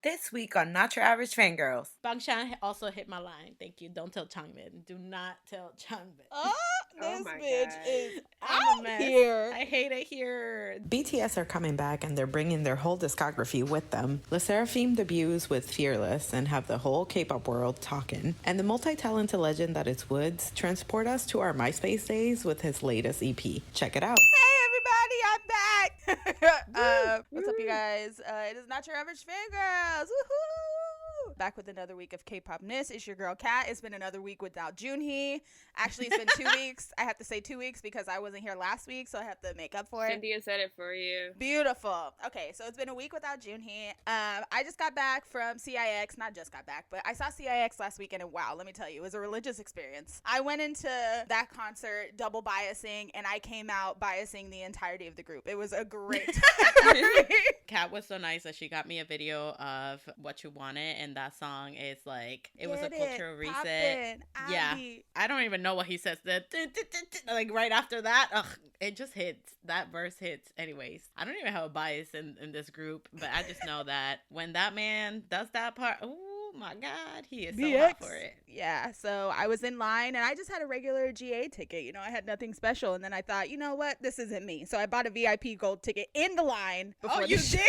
This week on Not Your Average Fangirls. Bangshan also hit my line. Thank you. Don't tell Changmin. Do not tell Changbin. Oh, this bitch God. is I'm a out mess. here. I hate it here. BTS are coming back and they're bringing their whole discography with them. SSERAFIM debuts with Fearless and have the whole K-pop world talking. And the multi-talented legend that is WOODZ transport us to our MySpace days with his latest EP. Check it out. Hey, everybody, I'm back. What's up, you guys? It is Not Your Average Fangirls. Woohoo! Back with another week of K-pop-ness. It's your girl, Kat. It's been another week without JUNNY. Actually, it's been 2 weeks. I have to say 2 weeks because I wasn't here last week, so I have to make up for it. Cynthia said it for you. Beautiful. Okay, so it's been a week without JUNNY. I just got back from CIX. Not just got back, but I saw CIX last weekend, and wow, let me tell you, it was a religious experience. I went into that concert double biasing, and I came out biasing the entirety of the group. It was a great time. Kat was so nice that she got me a video of What You Wanted, and that song is like, it was a cultural reset. Yeah. I don't even know what he says. Like right after that, it just hits. That verse hits. Anyways, I don't even have a bias in this group, but I just know that when that man does that part, oh my God, he is so hot for it. Yeah, so I was in line and I just had a regular GA ticket. You know, I had nothing special. And then I thought, you know what? This isn't me. So I bought a VIP gold ticket in the line. Oh, you did?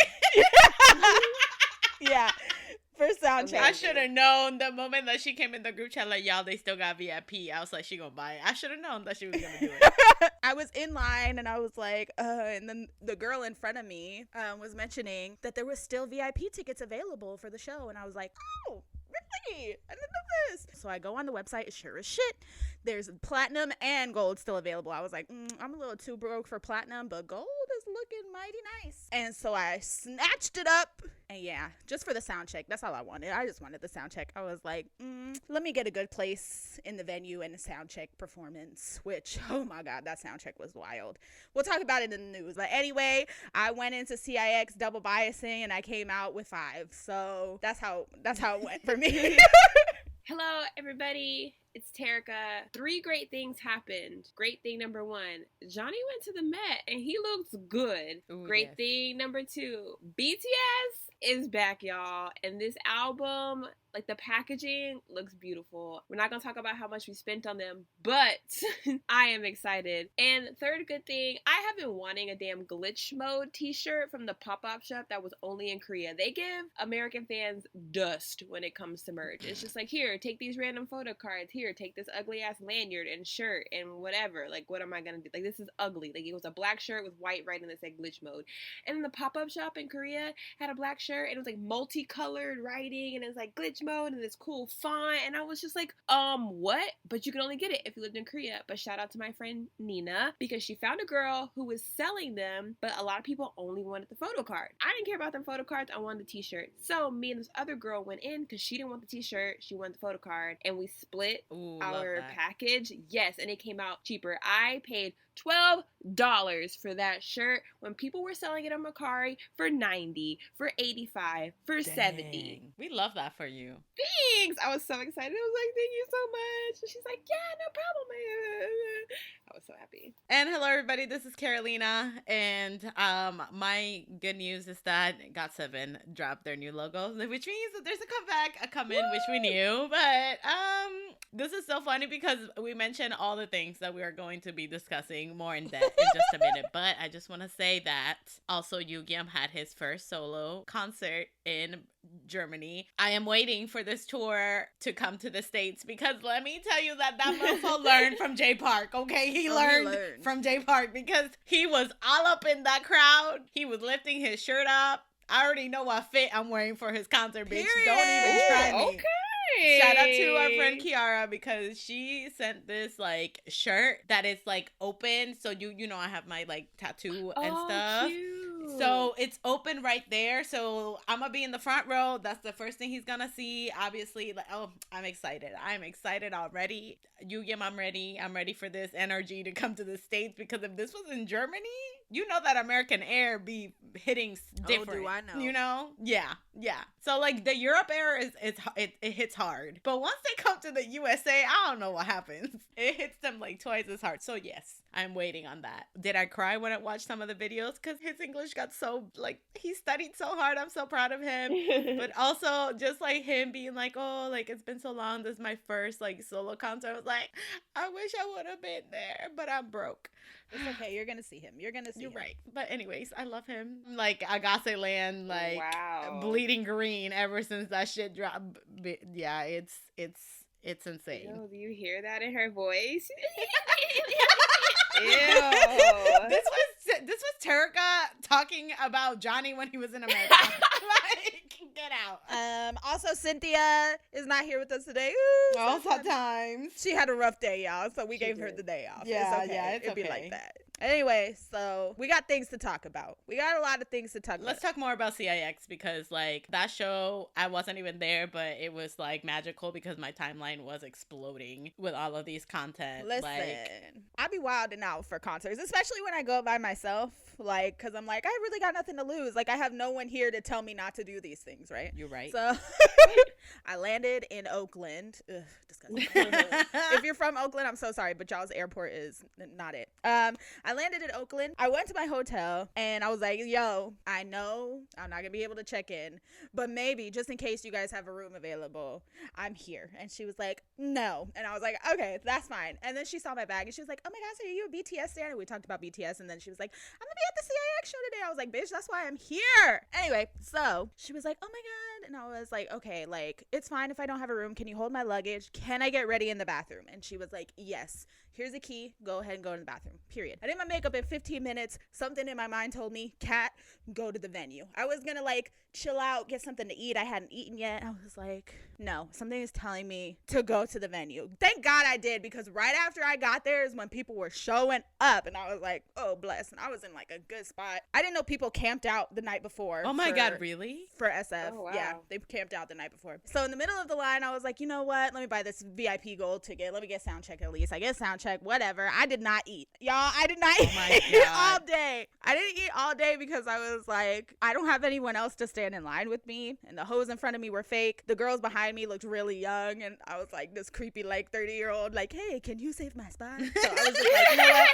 Yeah. For sound check. I should have known the moment that she came in the group chat like, y'all, they still got VIP. I was like, she gonna buy it. I should have known that she was gonna do it. I was in line and I was like, and then the girl in front of me was mentioning that there was still VIP tickets available for the show. And I was like, oh, really? I didn't know this. So I go on the website, sure as shit, there's platinum and gold still available. I was like, I'm a little too broke for platinum, but gold is looking mighty nice. And so I snatched it up. And yeah, just for the sound check. That's all I wanted. I just wanted the sound check. I was like, let me get a good place in the venue and a sound check performance, which, oh my God, that sound check was wild. We'll talk about it in the news. But anyway, I went into CIX double biasing and I came out with 5. So that's how it went for me. Hello, everybody. It's Terica. 3 great things happened. Great thing number 1, Johnny went to the Met and he looks good. Ooh, great yes. thing number 2, BTS is back, y'all. And this album, like the packaging looks beautiful. We're not gonna talk about how much we spent on them, but I am excited. And third good thing, I have been wanting a damn glitch mode t-shirt from the pop-up shop that was only in Korea. They give American fans dust when it comes to merch. It's just like, here, take these random photo cards. Here, take this ugly ass lanyard and shirt and whatever. Like, what am I gonna do? Like, this is ugly. Like, it was a black shirt with white writing that said glitch mode. And then the pop-up shop in Korea had a black shirt and it was like multicolored writing and it was like glitch mode and this cool font. And I was just like, what? But you can only get it if you lived in Korea. But shout out to my friend Nina, because she found a girl who was selling them, but a lot of people only wanted the photo card. I didn't care about them photo cards. I wanted the t-shirt. So me and this other girl went in because she didn't want the t-shirt. She wanted the photo card and we split our package. Yes, and it came out cheaper. I paid $12 for that shirt when people were selling it on Mercari for $90, for $85, for $70. We love that for you. Thanks! I was so excited. I was like, thank you so much. And she's like, yeah, no problem. I was so happy. And hello, everybody. This is Carolina. And my good news is that GOT7 dropped their new logo, which means that there's a comeback, a come-in, which we knew. But this is so funny because we mentioned all the things that we are going to be discussing more in depth in just a minute. But I just want to say that also Yugyeom had his first solo concert in Germany. I am waiting for this tour to come to the States because let me tell you that mofo learned from J Park, okay? He learned from J Park because he was all up in that crowd. He was lifting his shirt up. I already know what fit I'm wearing for his concert, bitch. Period. Don't even try me. Okay. Shout out to our friend Kiara because she sent this like shirt that is like open. So you know I have my like tattoo and stuff. Cute. So it's open right there. So I'm gonna be in the front row. That's the first thing he's gonna see. Obviously, like, oh, I'm excited. I'm excited already. Yugyeom, I'm ready. I'm ready for this energy to come to the States because if this was in Germany, you know that American Air be hitting different. Oh, do I know? You know? Yeah. Yeah. So like the Europe era it hits hard. But once they come to the USA, I don't know what happens. It hits them like twice as hard. So yes, I'm waiting on that. Did I cry when I watched some of the videos? Because his English got so, like, he studied so hard. I'm so proud of him. But also just like him being like, oh, like it's been so long. This is my first like solo concert. I was like, I wish I would have been there, but I'm broke. It's okay. You're gonna see him. You're gonna see You're him. right. But anyways, I love him. Like Agase Land, like Wow. bleeding green ever since that shit dropped. Yeah, it's insane. Yo, do you hear that in her voice? Ew. This was Terika talking about Johnny when he was in America. Like, get out. Also, Cynthia is not here with us today. Ooh, All sometimes- times. She had a rough day, y'all, so we She gave her did. the day off. Yeah, it's okay. yeah, it's It'd be okay. like that. Anyway, so we got things to talk about. We got a lot of things to talk Let's about. talk more about CIX because like that show, I wasn't even there, but it was like magical because my timeline was exploding with all of these content. Listen, Like, I be wilding out for concerts, especially when I go by myself, like, because I'm like, I really got nothing to lose. Like, I have no one here to tell me not to do these things, right? you're right. So I landed in Oakland. Ugh, disgusting. If you're from Oakland, I'm so sorry, but y'all's airport is not it. I landed in Oakland. I went to my hotel and I was like, yo, I know I'm not gonna be able to check in, but maybe just in case you guys have a room available, I'm here. And she was like, no. And I was like, okay, that's fine. And then she saw my bag and she was like, oh my gosh, are you a BTS fan? And we talked about BTS. And then she was like, I'm gonna be at the CIX show today. I was like, bitch, that's why I'm here. Anyway, so she was like, oh my God. And I was like, okay, like, it's fine if I don't have a room. Can you hold my luggage? Can I get ready in the bathroom? And she was like, yes. Here's a key. Go ahead and go in the bathroom. Period. I did my makeup in 15 minutes. Something in my mind told me, Kat, go to the venue. I was gonna like chill out, get something to eat. I hadn't eaten yet. I was like, no, something is telling me to go to the venue. Thank God I did, because right after I got there is when people were showing up, and I was like, oh bless. And I was in like a good spot. I didn't know people camped out the night before. Oh my God, really? For SF. Oh, wow. Yeah, they camped out the night before. So in the middle of the line, I was like, you know what? Let me buy this VIP gold ticket. Let me get sound check at least. I get sound check, whatever. I did not eat. Y'all, I did not my eat God. all day. I didn't eat all day because I was like, I don't have anyone else to stand in line with me. And the hoes in front of me were fake. The girls behind me looked really young. And I was like this creepy, like 30-year-old, like, hey, can you save my spot? So I was just like, you know what?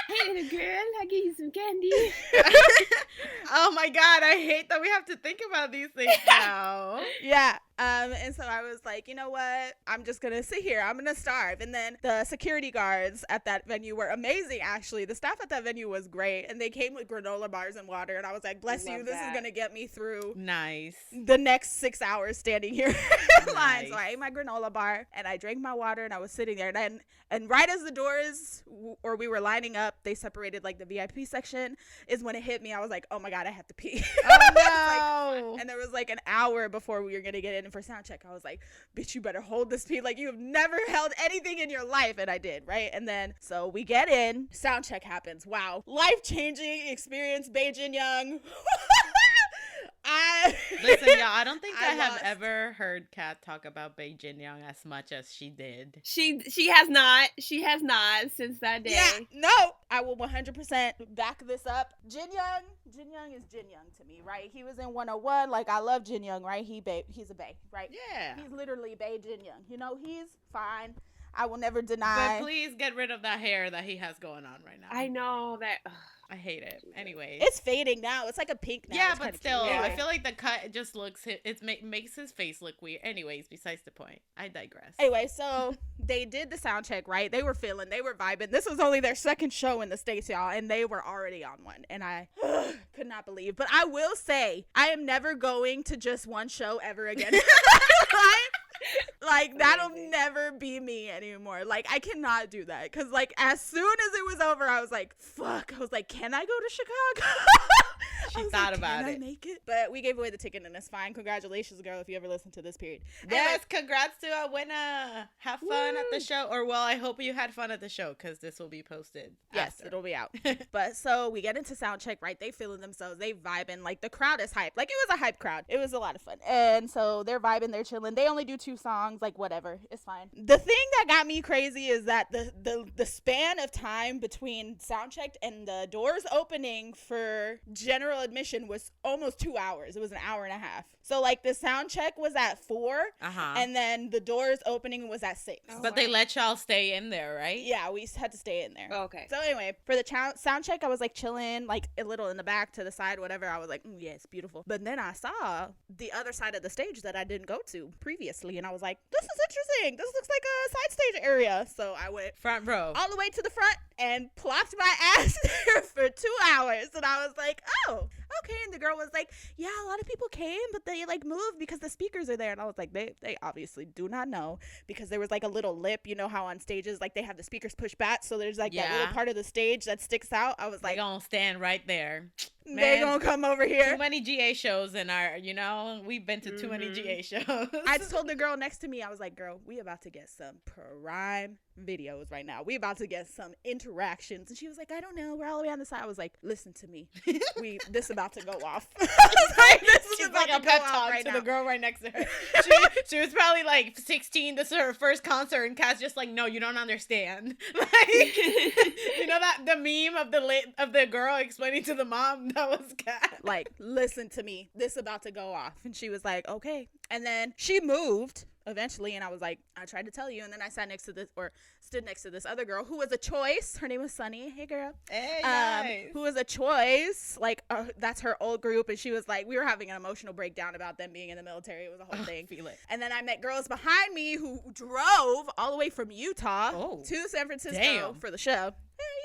Hey, little girl, I give you some candy. Oh my God, I hate that we have to think about these things now. Yeah. And so I was like, you know what? I'm just going to sit here. I'm going to starve. And then the security guards at that venue were amazing, actually. The staff at that venue was great. And they came with granola bars and water. And I was like, bless you. Love This is that. going to get me through Nice. the next 6 hours standing here in line. So Nice. I ate my granola bar and I drank my water and I was sitting there. And right as the doors, or we were lining up, they separated like the VIP section, is when it hit me. I was like, oh my God, I have to pee. Oh no. And there was like an hour before we were going to get in for sound check. I was like, bitch, you better hold this pee like you have never held anything in your life. And I did, right? And then, so we get in, sound check happens. Wow. Life-changing experience, Beijing Young. Listen, y'all, I don't think I have lost. ever heard Kat talk about Beijing Young as much as she did. She has not. She has not since that day. Yeah, no, I will 100% back this up. Jin Young is Jin Young to me, right? He was in 101. Like, I love Jin Young, right? He's a bae, right? Yeah. He's literally bae Jin Young. You know, he's fine. I will never deny. But please get rid of that hair that he has going on right now. I know that. I hate it. Anyways. It's fading now. It's like a pink now. yeah, It's but kinda still, cute. I feel like the cut just looks, makes his face look weird. Anyways, besides the point. I digress. Anyway, so they did the sound check, right? They were vibing. This was only their second show in the States, y'all, and they were already on one. And I could not believe. But I will say, I am never going to just one show ever again. Like, that'll never be me anymore. Like, I cannot do that. Because, like, as soon as it was over, I was like, fuck. I was like, can I go to Chicago? She I was thought like, about can I it. make it? But we gave away the ticket, and it's fine. Congratulations, girl, if you ever listen to this period. Yes, congrats to a winner. Have fun at the show. Or, well, I hope you had fun at the show because this will be posted. Yes, after. it'll be out. But so we get into sound check, right? They feeling themselves. They vibing. Like, the crowd is hyped. Like, it was a hype crowd. It was a lot of fun. And so they're vibing. They're chilling. They only do 2 songs. Like, whatever. It's fine. The thing that got me crazy is that the span of time between sound check and the doors opening for general admission was almost 2 hours. It was an hour and a half. So like the sound check was at 4, and then the doors opening was at 6. But they let y'all stay in there, right? Yeah, we had to stay in there. Oh, okay. So anyway, for the sound check, I was like chilling, like a little in the back to the side, whatever. I was like, yeah, it's beautiful. But then I saw the other side of the stage that I didn't go to previously, and I was like, this is interesting. This looks like a side stage area. So I went front row all the way to the front and plopped my ass there for 2 hours. And I was like, oh, okay. And the girl was like, yeah, a lot of people came, but they like moved because the speakers are there. And I was like, they obviously do not know, because there was like a little lip, you know how on stages like they have the speakers pushed back, so there's like that little part of the stage that sticks out. I was like, they gonna stand right there. They gonna come over here. Too many GA shows in our, we've been to too many GA shows. I told the girl next to me, I was like, girl, we about to get some prime videos right now. We about to get some interactions. And she was like, I don't know, we're all the way on the side. I was like, listen to me. This about to go off. I was like, this is She's about like to a go pep off talk right to now. the girl right next to her. She was probably like 16. This is her first concert, and Kat's just like, no, you don't understand. Like, that the meme of the girl explaining to the mom, that was Kat. Like, listen to me. This about to go off. And she was like, okay. And then she moved eventually, and I was like, I tried to tell you. And then I stood next to this other girl who was a choice. Her name was Sunny. Hey, girl. Hey, nice. Who was a choice. Like, that's her old group. And she was like, we were having an emotional breakdown about them being in the military. It was a whole thing. Feel it. And then I met girls behind me who drove all the way from Utah to San Francisco for the show.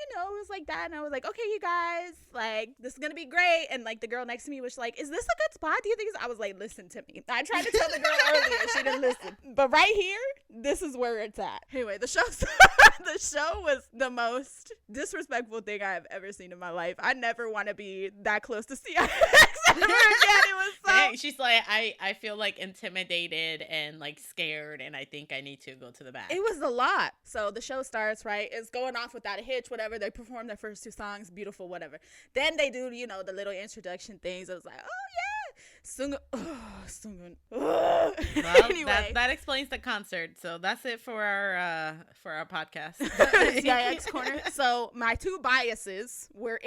It was like that. And I was like, okay, you guys, like, this is going to be great. And like the girl next to me was like, is this a good spot? Do you think I was like, listen to me. I tried to tell the girl earlier. She didn't listen. But right here, this is where it's at. Anyway, the show was the most disrespectful thing I have ever seen in my life. I never want to be that close to CIX ever again. It was so... Dang, she's like, I feel like intimidated and like scared, and I think I need to go to the back. It was a lot. So the show starts, right? It's going off without a hitch, whatever. They perform their first 2 songs, beautiful, whatever. Then they do, the little introduction things. I was like, oh yeah, Sungun. Well, Anyway, that explains the concert. So that's it for our podcast. CIX corner. So my 2 biases were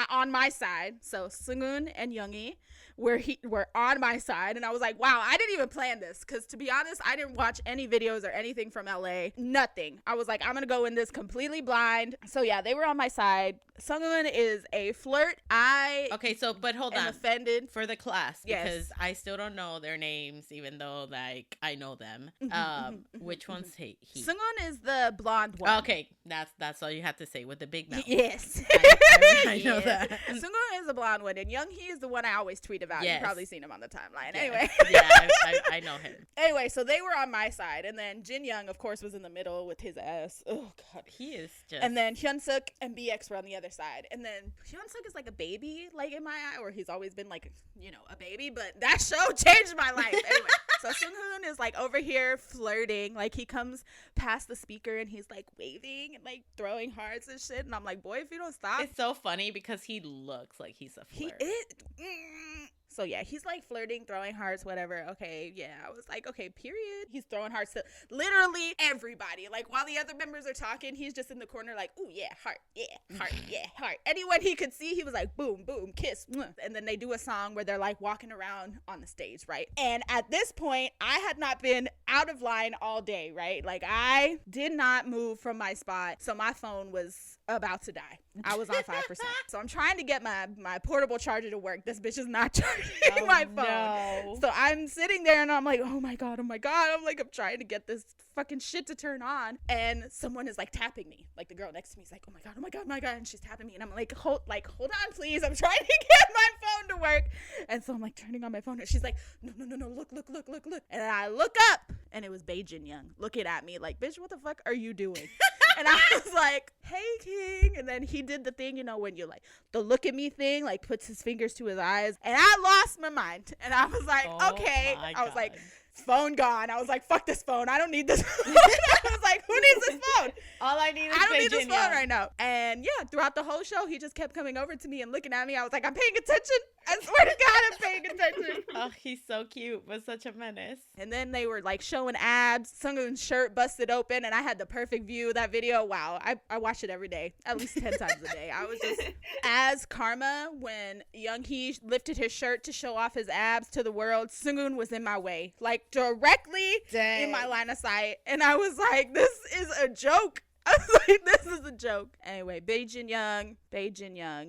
on my side. So Sungun and Youngie were on my side, and I was like, wow, I didn't even plan this, because to be honest, I didn't watch any videos or anything from LA. Nothing. I was like, I'm gonna go in this completely blind. So yeah, they were on my side. Sungun is a flirt. But hold on. Offended for the class, because Yes. I still don't know their names, even though like I know them. Which one's he? Sungun is the blonde one. Okay, that's all you have to say, with the big mouth. Yes. I know that. Sungun is the blonde one, and Younghee is the one I always tweet about. Yes. You've probably seen him on the timeline. Yes. Anyway. Yeah, I know him. Anyway, so they were on my side, and then Jin Young, of course, was in the middle with his ass. Oh God, He is just. And then Hyunsuk and BX were on the other side, and then Hyunsuk is like a baby, like in my eye, or he's always been like, a baby. But that show changed my life. Anyway, so Sunhoon is like over here flirting, like he comes past the speaker and he's like waving and like throwing hearts and shit, and I'm like, boy, if you don't stop. It's so funny because he looks like he's a flirt. He is. So yeah, he's like flirting, throwing hearts, whatever. Okay, yeah. I was like, okay, period. He's throwing hearts to literally everybody. Like while the other members are talking, he's just in the corner like, ooh, yeah, heart, yeah, heart. Anyone he could see, he was like, boom, boom, kiss. Mwah. And then they do a song where they're like walking around on the stage, right? And at this point, I had not been out of line all day, right? Like I did not move from my spot. So my phone was about to die. I was on 5%. So I'm trying to get my portable charger to work. This bitch is not charging my phone. No. So I'm sitting there and I'm like, oh my God. I'm trying to get this fucking shit to turn on. And someone is like tapping me. Like the girl next to me is like, oh my God. And she's tapping me. And I'm like, hold on, please. I'm trying to get my phone to work. And so I'm like turning on my phone. And she's like, no. Look. And then I look up and it was Baejin Young looking at me like, bitch, what the fuck are you doing? And I was like, hey, King. And then he did the thing, when you like the look at me thing, like puts his fingers to his eyes. And I lost my mind. And I was like, Oh okay. my I was like, God. phone gone. I was like, fuck this phone. I don't need this phone. I was like, who needs this phone? All I need is I don't need this Virginia. phone right now. And yeah, throughout the whole show, he just kept coming over to me and looking at me. I was like, I'm paying attention. I swear to God, I'm paying attention. Oh, he's so cute, but such a menace. And then they were like showing abs. Sunghoon's shirt busted open, and I had the perfect view of that video. Wow, I watch it every day, at least 10 times a day. I was just as Karma when Younghee lifted his shirt to show off his abs to the world. Sunghoon was in my way, like directly in my line of sight, and I was like, "This is a joke." I was like, "This is a joke." Anyway, Bae Jin Young,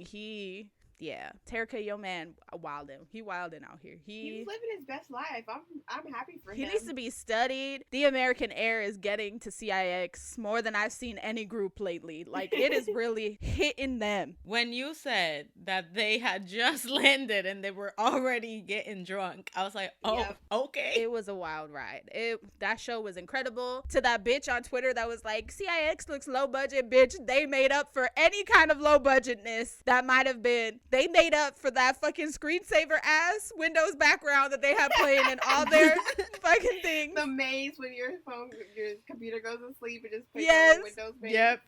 he. Yeah, Terika, yo man, wildin'. He wildin' out here. He's living his best life. I'm happy for him. He needs to be studied. The American air is getting to CIX more than I've seen any group lately. Like, it is really hitting them. When you said that they had just landed and they were already getting drunk, I was like, oh, Yep. okay. It was a wild ride. That show was incredible. To that bitch on Twitter that was like, CIX looks low budget, bitch. They made up for any kind of low budgetness that might have been. They made up for that fucking screensaver ass Windows background that they have playing in all their fucking things. The maze when your computer goes to sleep and just plays Yes. on Windows maze. Yep.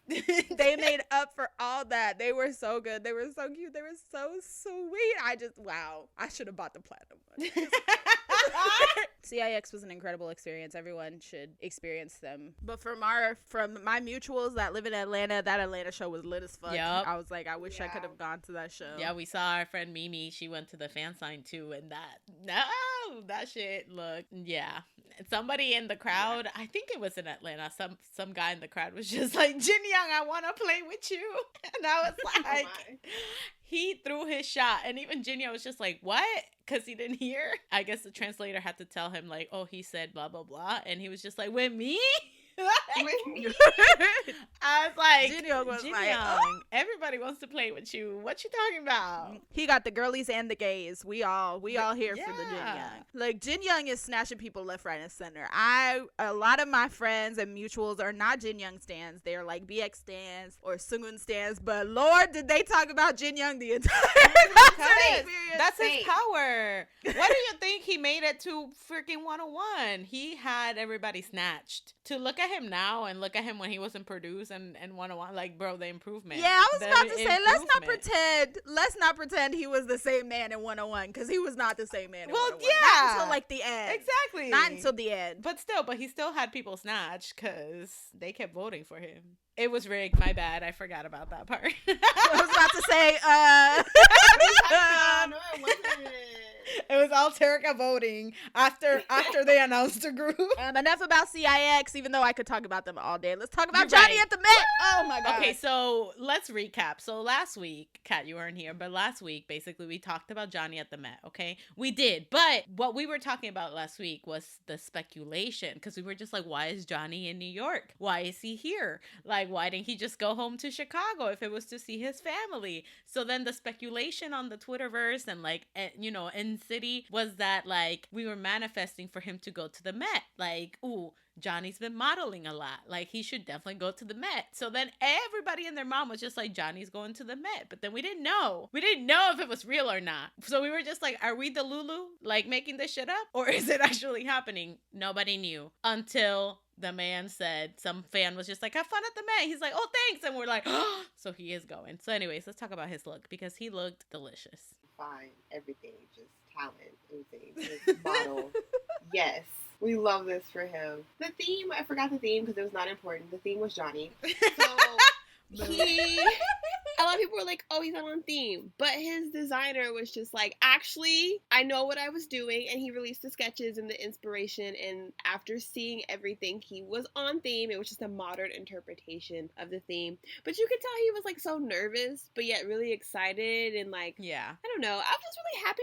They made up for all that. They were so good. They were so cute. They were so sweet. Wow. I should have bought the platinum one. CIX was an incredible experience. Everyone should experience them. But from my mutuals that live in Atlanta, that Atlanta show was lit as fuck. Yup. I was like, I wish I could have gone to that show. Yeah, we saw our friend Mimi. She went to the fan sign too, and that shit looked, yeah. Somebody in the crowd, I think it was in Atlanta, some guy in the crowd was just like, Jin Young, I want to play with you. And I was like, he threw his shot, and even Jin Young was just like, what? Because he didn't hear. I guess the translator had to tell him like, oh, he said blah, blah, blah. And he was just like, with me? I was like, Jin Young was Jin like, Young, everybody wants to play with you. What you talking about? He got the girlies and the gays. We all here for the Jin Yeah. Young. Like, Jin Young is snatching people left, right, and center. A lot of my friends and mutuals are not Jin Young stans. They're like BX stans or Sunghoon stans. But Lord, did they talk about Jin Young the entire Because experience. that's his power. What do you think he made it to freaking 101? He had everybody snatched. To look at him now and look at him when he wasn't produced and 101, like, bro, the improvement. Yeah, I was The about to say, improvement. let's not pretend he was the same man in 101, because he was not the same man in Well, 101. yeah. Not until like the end. Exactly. Not until the end. But he still had people snatched because they kept voting for him. It was rigged. My bad. I forgot about that part. I was about to say, No, it wasn't. It was all Terika voting after they announced the group. Enough about CIX, even though I could talk about them all day. Let's talk about You're Johnny right. at the Met. Oh my God. Okay, so let's recap. So last week, Kat, you weren't here, but last week, basically, we talked about Johnny at the Met, okay? We did, but what we were talking about last week was the speculation, because we were just like, why is Johnny in New York? Why is he here? Like, why didn't he just go home to Chicago if it was to see his family? So then the speculation on the Twitterverse and, like, in City was that, like, we were manifesting for him to go to the Met. Like, ooh, Johnny's been modeling a lot. Like, he should definitely go to the Met. So then everybody and their mom was just like, Johnny's going to the Met. But then we didn't know. We didn't know if it was real or not. So we were just like, are we the Lulu? Like, making this shit up? Or is it actually happening? Nobody knew until the man said, some fan was just like, have fun at the Met. He's like, oh, thanks. And we're like, oh, so he is going. So anyways, let's talk about his look, because he looked delicious. Fine, everything, just talent, everything, just model. Yes, we love this for him. The theme, I forgot the theme because it was not important. The theme was Johnny. So a lot of people were like, oh, he's not on theme. But his designer was just like, actually, I know what I was doing. And he released the sketches and the inspiration. And after seeing everything, he was on theme. It was just a modern interpretation of the theme. But you could tell he was like so nervous, but yet really excited. And like, Yeah. I don't know. I was just really happy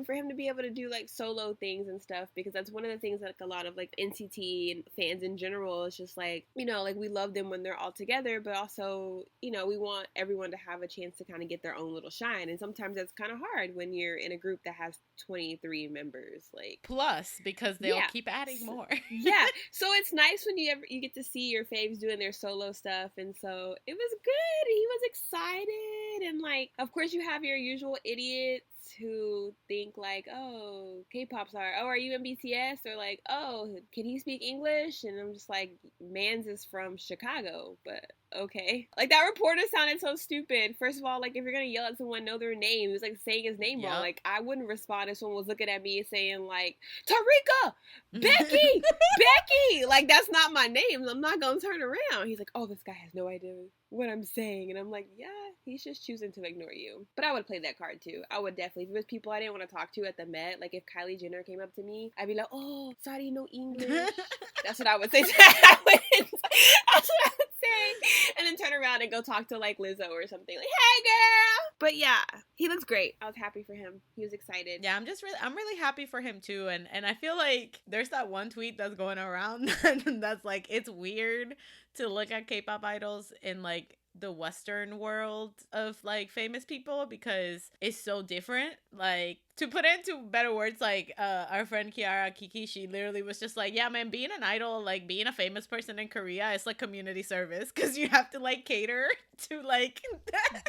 for him to be able to do like solo things and stuff, because that's one of the things that like a lot of like NCT and fans in general is just like, like we love them when they're all together, but also, we want everyone to have a chance to kind of get their own little shine. And sometimes that's kind of hard when you're in a group that has 23 members. Like, Plus, because they'll Yeah. keep adding more. yeah. So it's nice when you get to see your faves doing their solo stuff. And so it was good. He was excited. And like, of course you have your usual idiots who think like, oh, K-pop star, oh, are you in BTS? Or like, oh, can he speak English? And I'm just like, Mans is from Chicago, but okay. Like, that reporter sounded so stupid. First of all, like, if you're gonna yell at someone, know their name. He was like saying his name wrong. Like, I wouldn't respond if someone was looking at me saying like, Tarika, Becky, Becky. Like, that's not my name. I'm not gonna turn around. He's like, oh, this guy has no idea what I'm saying. And I'm like, yeah, he's just choosing to ignore you. But I would play that card too. I would definitely. If it was people I didn't want to talk to at the Met, like if Kylie Jenner came up to me, I'd be like, oh, sorry, no English. That's what I would say. That's what I would say. And then turn around and go talk to like Lizzo or something. Like, hey girl. But yeah, he looks great. I was happy for him. He was excited. Yeah, I'm really happy for him too. And I feel like there's that one tweet that's going around that's like, it's weird to look at K-pop idols in like the Western world of like famous people because it's so different. Like, to put it into better words, like our friend Kiara Kiki, she literally was just like, yeah man, being an idol, like being a famous person in Korea, it's like community service because you have to like cater to like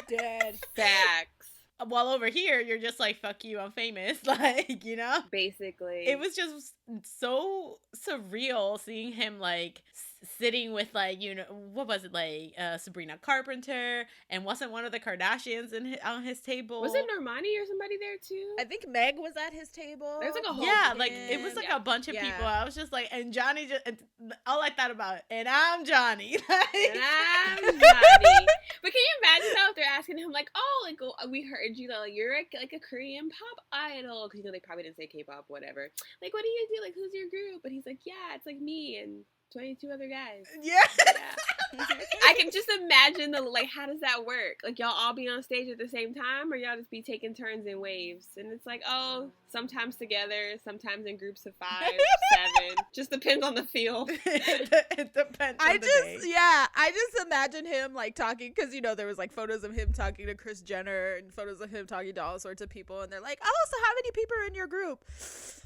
Dead Facts. while over here you're just like, fuck you, I'm famous. Like, you know, Basically. it was just so surreal seeing him like sitting with like, you know, what was it, like Sabrina Carpenter, and wasn't one of the Kardashians on his table? Was it Normani or somebody there too? I think Meg was at his table. There's like a whole yeah, like it was like a bunch of people. I was just like, and Johnny just, all I thought about, and I'm Johnny. And I'm Johnny. But can you imagine though if they're asking him like, oh, like we heard you like you're like a Korean pop idol, because you know they probably didn't say K-pop, whatever. Like, what do you do? Like, who's your group? But he's like, yeah, it's like me and 22 other guys. Yeah. I can just imagine like, how does that work? Like, y'all all be on stage at the same time, or y'all just be taking turns in waves? And it's like, oh, sometimes together, sometimes in groups of 5, 7. Just depends on the field. It depends on the day. I just imagine him like talking, because you know there was like photos of him talking to Kris Jenner and photos of him talking to all sorts of people, and they're like, oh, so how many people are in your group?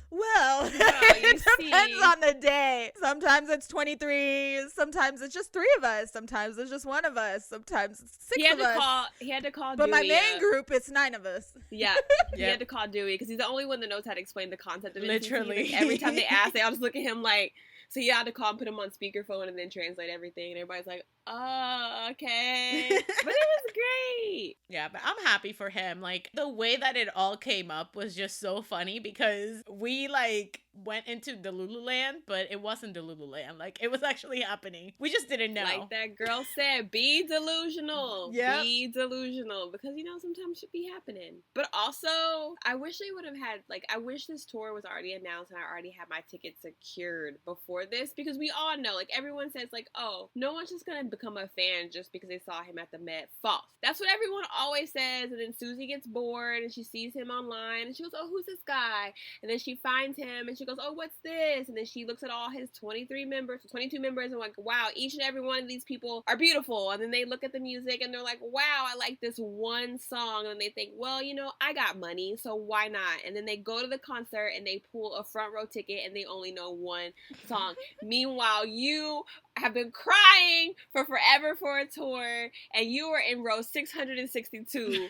Well, it depends on the day. Sometimes it's 23. Sometimes it's just 3 of us. Sometimes it's just 1 of us. Sometimes it's 6 of us. He had to call but Dewey, my main group, it's 9 of us. Yeah, he had to call Dewey because he's the only one that knows how to explain the concept of NCT. Literally. Like, every time they ask, they all just look at him like, so he had to call and put him on speakerphone and then translate everything. And everybody's like, oh, okay. But it was great. Yeah, but I'm happy for him. Like, the way that it all came up was just so funny because we, like, went into Delululand, but it wasn't Delululand. Like, it was actually happening. We just didn't know. Like that girl said, be delusional. Yep. Be delusional. Because, you know, sometimes shit be happening. But also, I wish they would have had, like, I wish this tour was already announced and I already had my tickets secured before this. Because we all know, like, everyone says, like, oh, no one's just gonna become a fan just because they saw him at the Met. False. That's what everyone always says. And then Susie gets bored and she sees him online and she goes, oh, who's this guy? And then she finds him and she goes, oh, what's this? And then she looks at all his 22 members and like, wow, each and every one of these people are beautiful. And then they look at the music and they're like, wow, I like this one song. And they think, well, you know, I got money, so why not? And then they go to the concert and they pull a front row ticket and they only know one song. Meanwhile, you have been crying for forever for a tour and you were in row 662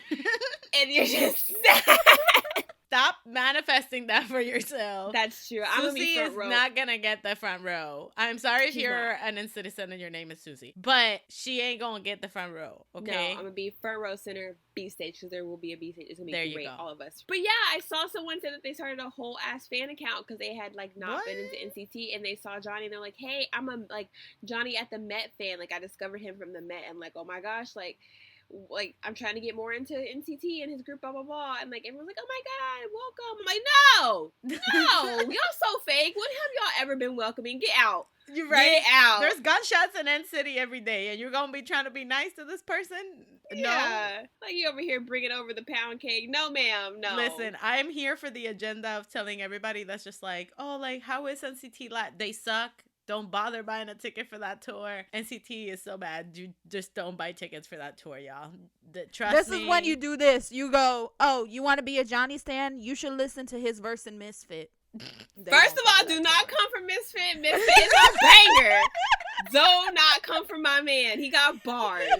and you're just sad. Stop manifesting that for yourself. That's true. I'm gonna be front row. Susie is not gonna get the front row. I'm sorry if you're an in-citizen and your name is Susie, but she ain't gonna get the front row. Okay. No, I'm gonna be front row center B stage because there will be a B stage. It's gonna be great, go. All of us. But yeah, I saw someone say that they started a whole ass fan account because they had like not been into NCT and they saw Johnny and they're like, hey, I'm a like Johnny at the Met fan. Like I discovered him from the Met and like, oh my gosh, like I'm trying to get more into NCT and his group, blah blah blah, and like everyone's like, oh my god, welcome. I'm like, no, y'all so fake. When have y'all ever been welcoming? Get out. You're right. Get out. There's gunshots in N City every day, and you're gonna be trying to be nice to this person? Yeah. No. Like you over here bringing over the pound cake. No, ma'am. No. Listen, I'm here for the agenda of telling everybody that's just like, oh, like how is NCT like? They suck. Don't bother buying a ticket for that tour. NCT is so bad. You just don't buy tickets for that tour, y'all. Trust me. This is when you do this. You go, oh, you want to be a Johnny stan? You should listen to his verse in Misfit. First of all, do not come from Misfit. Misfit is a banger. Do not come from my man. He got bars.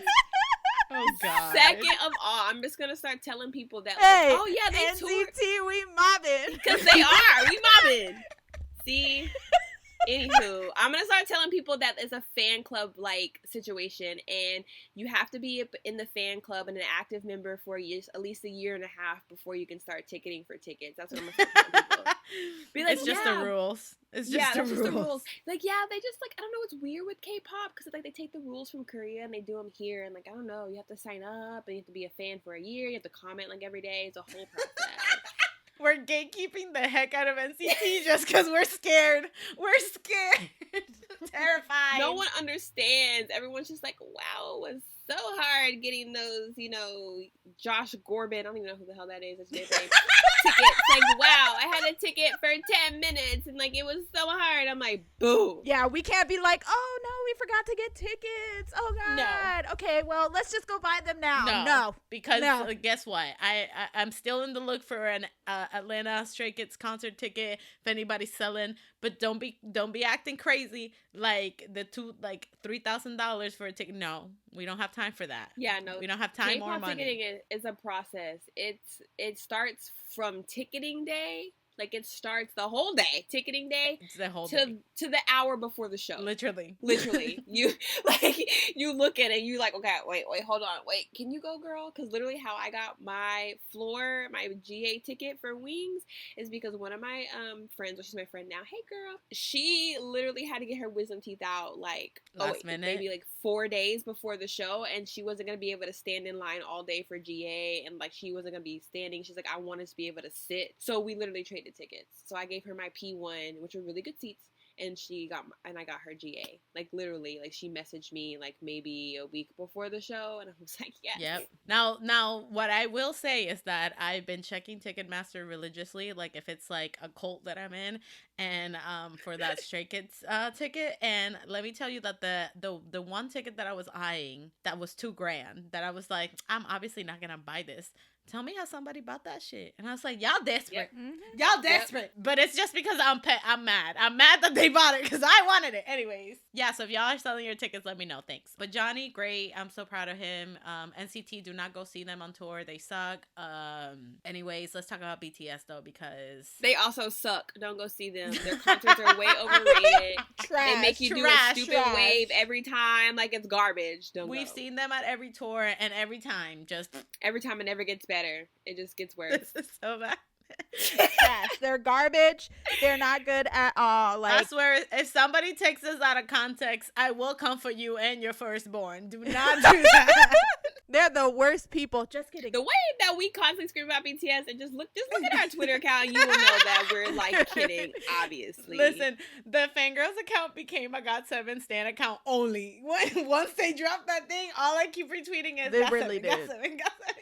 Oh Oh God. Second of all, I'm just gonna start telling people that, like, Hey, oh yeah, they toured NCT, we mobbing. because they are. We mobbing. See. Anywho, I'm gonna start telling people that it's a fan club like situation, and you have to be in the fan club and an active member for years, at least a year and a half before you can start ticketing for tickets. That's what I'm gonna start telling people. Be like, It's just the rules. It's just the that's rules. just the rules. Like, yeah, they just like, I don't know, it's weird with K-pop because like they take the rules from Korea and they do them here, and like, I don't know, you have to sign up and you have to be a fan for a year. You have to comment like every day. It's a whole process. We're gatekeeping the heck out of NCT just because we're scared. We're scared. Terrified. No one understands. Everyone's just like, wow, it was so hard getting those, you know, Josh Corbin, I don't even know who the hell that is. That's his name. Tickets. Like, wow, I had a ticket for 10 minutes and like it was so hard. I'm like, boo. Yeah, we can't be like, oh no, we forgot to get tickets. Oh God. No. Okay, well, let's just go buy them now. No. Because No. guess what? I'm still in the look for an Atlanta Stray Kids concert ticket if anybody's selling. But don't be acting crazy like the $3,000 for a ticket. No, we don't have time for that. Yeah, no. We don't have time or K-pop money. ticketing is a process. It starts from ticketing day. Like, it starts the whole day, ticketing day, It's the whole day. to the hour before the show. Literally. You you look at it, you like, okay, wait, hold on, can you go, girl? Because literally how I got my GA ticket for Wings is because one of my friends, well, she's my friend now, hey girl, she literally had to get her wisdom teeth out like Last minute? maybe like 4 days before the show, and she wasn't gonna be able to stand in line all day for GA, and like she wasn't gonna be standing. She's like, I wanted to be able to sit, so we literally traded tickets. So I gave her my P1, which were really good seats, and I got her GA. Like, literally, like, she messaged me like maybe a week before the show, and I was like, yes. Yep. Now, what I will say is that I've been checking Ticketmaster religiously, like if it's like a cult that I'm in, and for that Stray Kids ticket. And let me tell you that the one ticket that I was eyeing that was $2,000, that I was like, I'm obviously not gonna buy this. Tell me how somebody bought that shit. And I was like, y'all desperate. Yep. Mm-hmm. Y'all desperate. Yep. But it's just because I'm mad. I'm mad that they bought it because I wanted it. Anyways. Yeah, so if y'all are selling your tickets, let me know. Thanks. But Johnny, great. I'm so proud of him. NCT, do not go see them on tour. They suck. Anyways, let's talk about BTS though, because they also suck. Don't go see them. Their concerts are way overrated. Trash. They make you do a stupid wave every time like it's garbage. We've seen them at every tour, and every time it never gets better. It just gets worse. This is so bad. Yes, they're garbage. They're not good at all. Like, I swear, if somebody takes this out of context, I will comfort you and your firstborn. Do not do that. they're the worst people. Just kidding. The way that we constantly scream about BTS, and just look at our Twitter account, you will know that we're like kidding, obviously. Listen, the Fangirls account became a GOT7 stan account only. Once they dropped that thing, all I keep retweeting is they GOT7, really did. GOT7.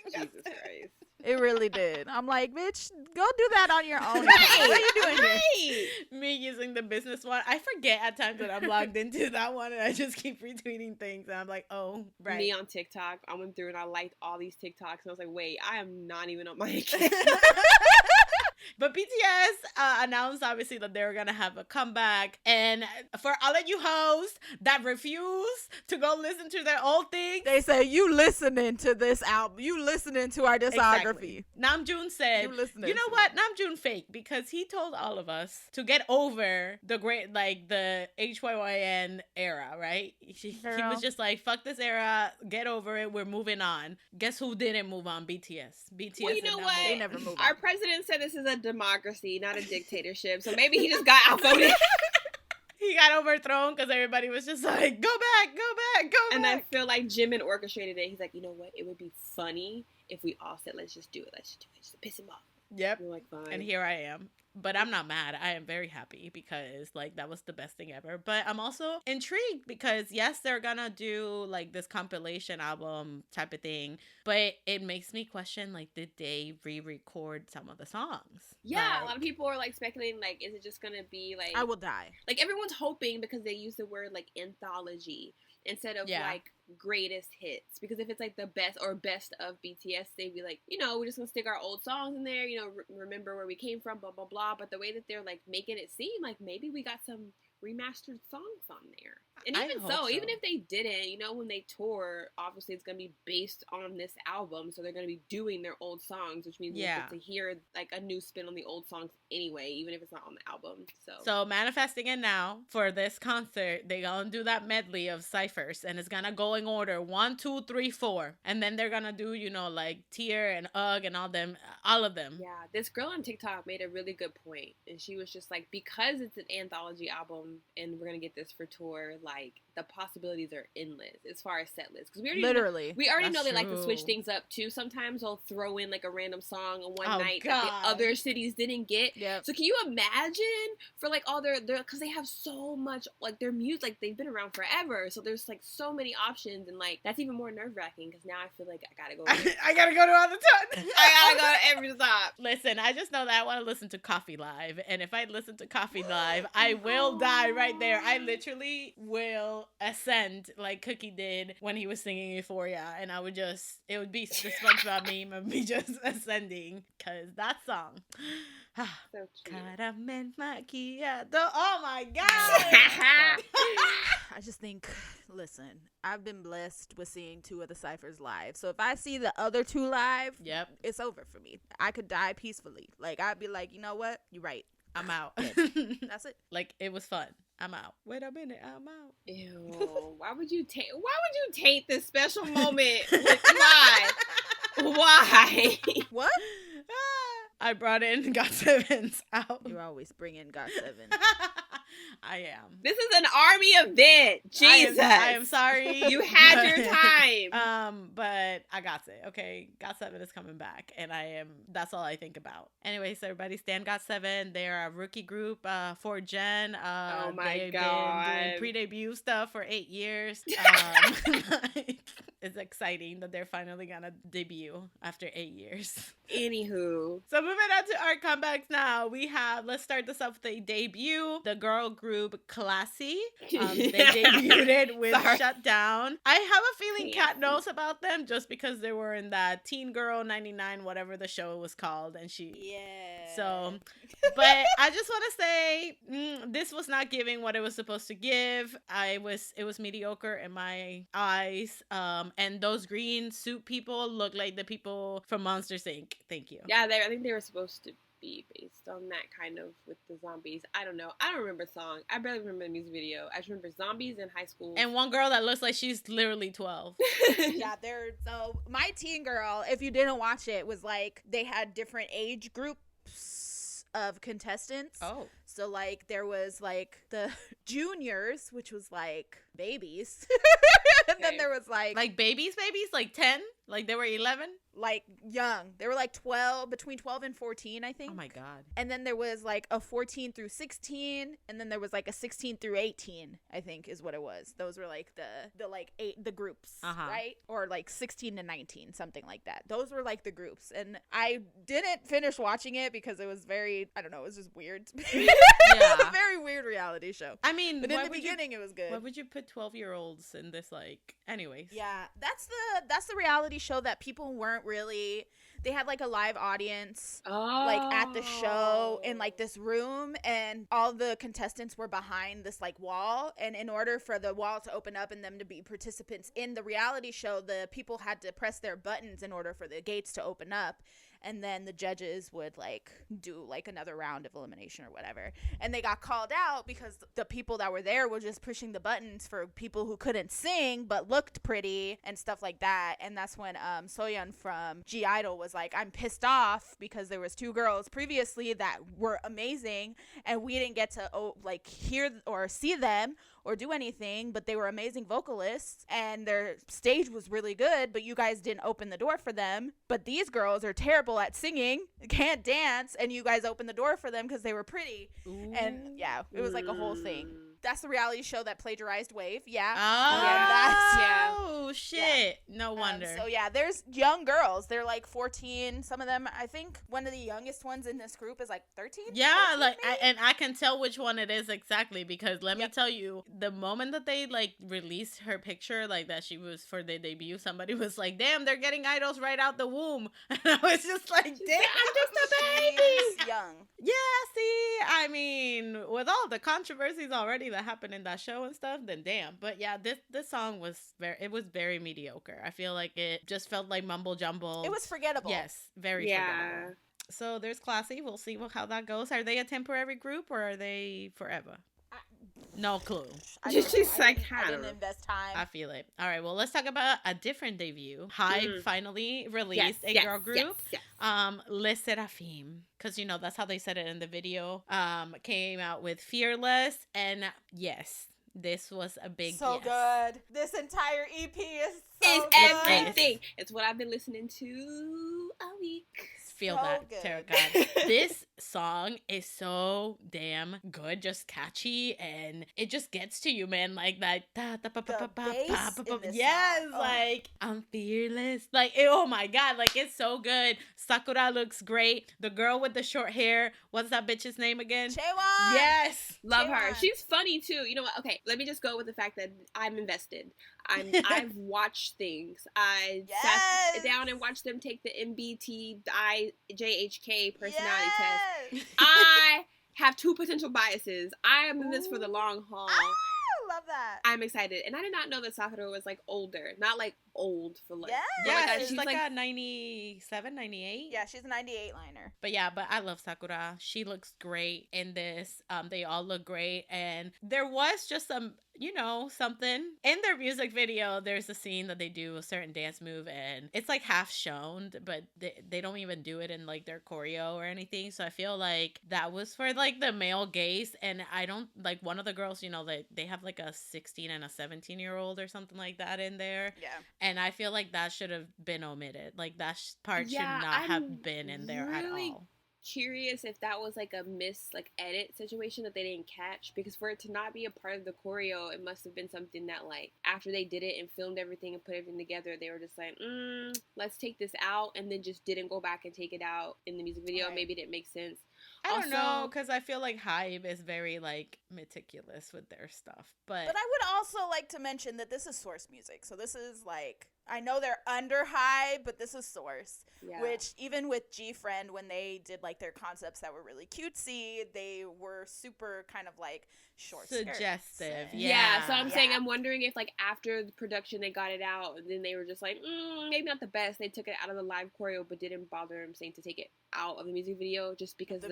Jesus Christ. It really did. I'm like, bitch, go do that on your own. What are you doing here? Me using the business one. I forget at times that I'm logged into that one, and I just keep retweeting things, and I'm like, oh, right. Me on TikTok, I went through and I liked all these TikToks, and I was like, wait, I am not even on my account. But BTS announced, obviously, that they were going to have a comeback. And for all of you hoes that refuse to go listen to their old things, they say, you listening to this album. You listening to our discography. Exactly. Namjoon said, you know what? Namjoon fake, because he told all of us to get over the the HYYN era, right? He was just like, fuck this era. Get over it. We're moving on. Guess who didn't move on? BTS. Well, you know what? They never moved Our on. president said this is a democracy, not a dictatorship. So maybe he just got outvoted. He got overthrown because everybody was just like, go back. And I feel like Jimin orchestrated it. He's like, you know what? It would be funny if we all said, let's just do it. Just to piss him off. Yep. We're like, fine. And here I am. But I'm not mad. I am very happy because, like, that was the best thing ever. But I'm also intrigued because, yes, they're gonna do, like, this compilation album type of thing. But it makes me question, like, did they re-record some of the songs? Yeah, a lot of people are, like, speculating, like, is it just gonna be, like... I will die. Like, everyone's hoping because they use the word, like, anthology instead of, like, greatest hits. Because if it's, like, the best of BTS, they'd be like, you know, we're just gonna stick our old songs in there, you know, remember where we came from, blah, blah, blah. But the way that they're, like, making it seem, like, maybe we got some remastered songs on there. And I even hope so, even so. if they didn't, you know, when they tour, obviously it's going to be based on this album, so they're going to be doing their old songs, which means we get to hear like a new spin on the old songs anyway, even if it's not on the album. So manifesting it now for this concert, they gonna do that medley of ciphers, and it's gonna go in order 1, 2, 3, 4, and then they're gonna do, you know, like Tier and Ugg and all of them. Yeah, this girl on TikTok made a really good point, and she was just like, because it's an anthology album and we're gonna get this for tour, like the possibilities are endless as far as set lists, because we already know they like to switch things up too. Sometimes they'll throw in like a random song on one night that the other cities didn't get. Yep. So can you imagine for like all their because they have so much like their music, like they've been around forever, so there's like so many options, and like that's even more nerve-wracking because now I feel like I gotta go I gotta go to all the time. I gotta go to every stop. Listen, I just know that I want to listen to Coffee Live, and if I listen to Coffee Live, I will die right there. I literally will ascend like Cookie did when he was singing Euphoria, and I would just, it would be the SpongeBob meme of me just ascending, because that song. So cute. Caramel macchiato. Oh my God. I just think, listen, I've been blessed with seeing 2 of the ciphers live. So if I see the other 2 live, Yep, it's over for me. I could die peacefully. Like, I'd be like, you know what? You're right. I'm out. That's it. Like, it was fun. I'm out. Wait a minute, I'm out. Ew. Why would you taint this special moment? Why? Why? What? I brought in GOT7's out. You always bring in GOT7. I am. This is an army event. Jesus. I am sorry. You had your time. But I got it. Okay, GOT7 is coming back, and that's all I think about. Anyways, everybody, stand GOT7. They're a rookie group for Gen. Oh my they've God. been doing pre-debut stuff for 8 years. It's exciting that they're finally gonna debut after 8 years. Anywho. So moving on to our comebacks now, we have, let's start this off with a debut. The girl group Classy. They debuted it with Shut Down. I have a feeling Kat knows about them just because they were in that Teen Girl 99, whatever the show was called, and so, but I just want to say, this was not giving what it was supposed to give. It was mediocre in my eyes. And those green suit people look like the people from Monsters Inc. Thank you. Yeah, I think they were supposed to be based on that kind of with the zombies. I don't know. I don't remember the song. I barely remember the music video. I just remember zombies in high school. And one girl that looks like she's literally 12. Yeah, so my Teen Girl, if you didn't watch it, was like they had different age groups of contestants. Oh. So like there was like the juniors, which was like babies. And then there was like babies, like 10? Like they were 11? Like young. They were like 12, between 12 and 14, I think. Oh my God. And then there was like a 14 through 16, and then there was like a 16 through 18, I think is what it was. Those were like the groups, right? Or like 16 to 19, something like that. Those were like the groups. And I didn't finish watching it because it was very, I don't know, it was just weird. Yeah. A very weird reality show. I mean, but in the beginning it was good. Why would you put 12-year-olds in this, like, anyways? Yeah, that's the reality show that people weren't really, they had like a live audience like at the show in like this room, and all the contestants were behind this like wall, and in order for the wall to open up and them to be participants in the reality show, the people had to press their buttons in order for the gates to open up. And then the judges would like do like another round of elimination or whatever. And they got called out because the people that were there were just pushing the buttons for people who couldn't sing but looked pretty and stuff like that. And that's when Soyeon from G-Idol was like, I'm pissed off because there was 2 girls previously that were amazing and we didn't get to like hear or see them or do anything, but they were amazing vocalists and their stage was really good, but you guys didn't open the door for them. But these girls are terrible at singing, can't dance, and you guys opened the door for them because they were pretty. Ooh. And yeah, it was like a whole thing. That's the reality show that plagiarized Wave. Yeah. Oh, shit. No wonder. So yeah, there's young girls. They're like 14. Some of them, I think one of the youngest ones in this group is like 13. Yeah, 14 like, maybe? and I can tell which one it is exactly, because let me tell you, the moment that they like released her picture, like that she was for their debut, somebody was like, "Damn, they're getting idols right out the womb," and I was just like, "Damn, I'm just a baby." She's young. Yeah, see, I mean, with all the controversies already that happened in that show and stuff, then damn. But yeah, this song was very mediocre. I feel like it just felt like mumble jumble. It was forgettable. Yes, very forgettable. So there's Classy. We'll see how that goes. Are they a temporary group or are they forever? No clue. I didn't invest time. I feel it. All right, well, let's talk about a different debut. Hybe finally released a girl group. Les SSERAFIM, because that's how they said it in the video. Came out with Fearless, and yes, this was a big good. This entire EP is so good. Everything. It's what I've been listening to a week. Feel that, Tara God. This song is so damn good, just catchy, and it just gets to you, man. Like that. Yes, like I'm fearless. Like oh my god, like it's so good. Sakura looks great. The girl with the short hair. What's that bitch's name again? Chaewon. Yes, love her. She's funny too. You know what? Okay, let me just go with the fact that I'm invested. I've watched things. I sat down and watched them take the MBTI JHK personality test. I have two potential biases. I am in this for the long haul. I love that. I'm excited. And I did not know that Sakura was like older. Not like old for like. Yeah, she's like a 97, 98. Yeah, she's a 98 liner. But I love Sakura. She looks great in this. They all look great. And there was just some, something in their music video. There's a scene that they do a certain dance move and it's like half shown, but they don't even do it in like their choreo or anything. So I feel like that was for like the male gaze. And I don't like one of the girls, they have like a 16 and a 17-year-old or something like that in there. Yeah. And I feel like that should have been omitted. Like that part should not have been in there at all. Curious if that was like a edit situation that they didn't catch, because for it to not be a part of the choreo, it must have been something that like after they did it and filmed everything and put everything together, they were just like let's take this out, and then just didn't go back and take it out in the music video. Maybe it didn't make sense. I don't know, because I feel like Hybe is very like meticulous with their stuff, but I would also like to mention that this is Source music, so this is like, I know they're under Hybe, but this is Source, which even with G-Friend, when they did like their concepts that were really cutesy, they were super kind of like short suggestive. So I'm saying, I'm wondering if like after the production they got it out, and then they were just like maybe not the best, they took it out of the live choreo but didn't bother them saying to take it out of the music video just because the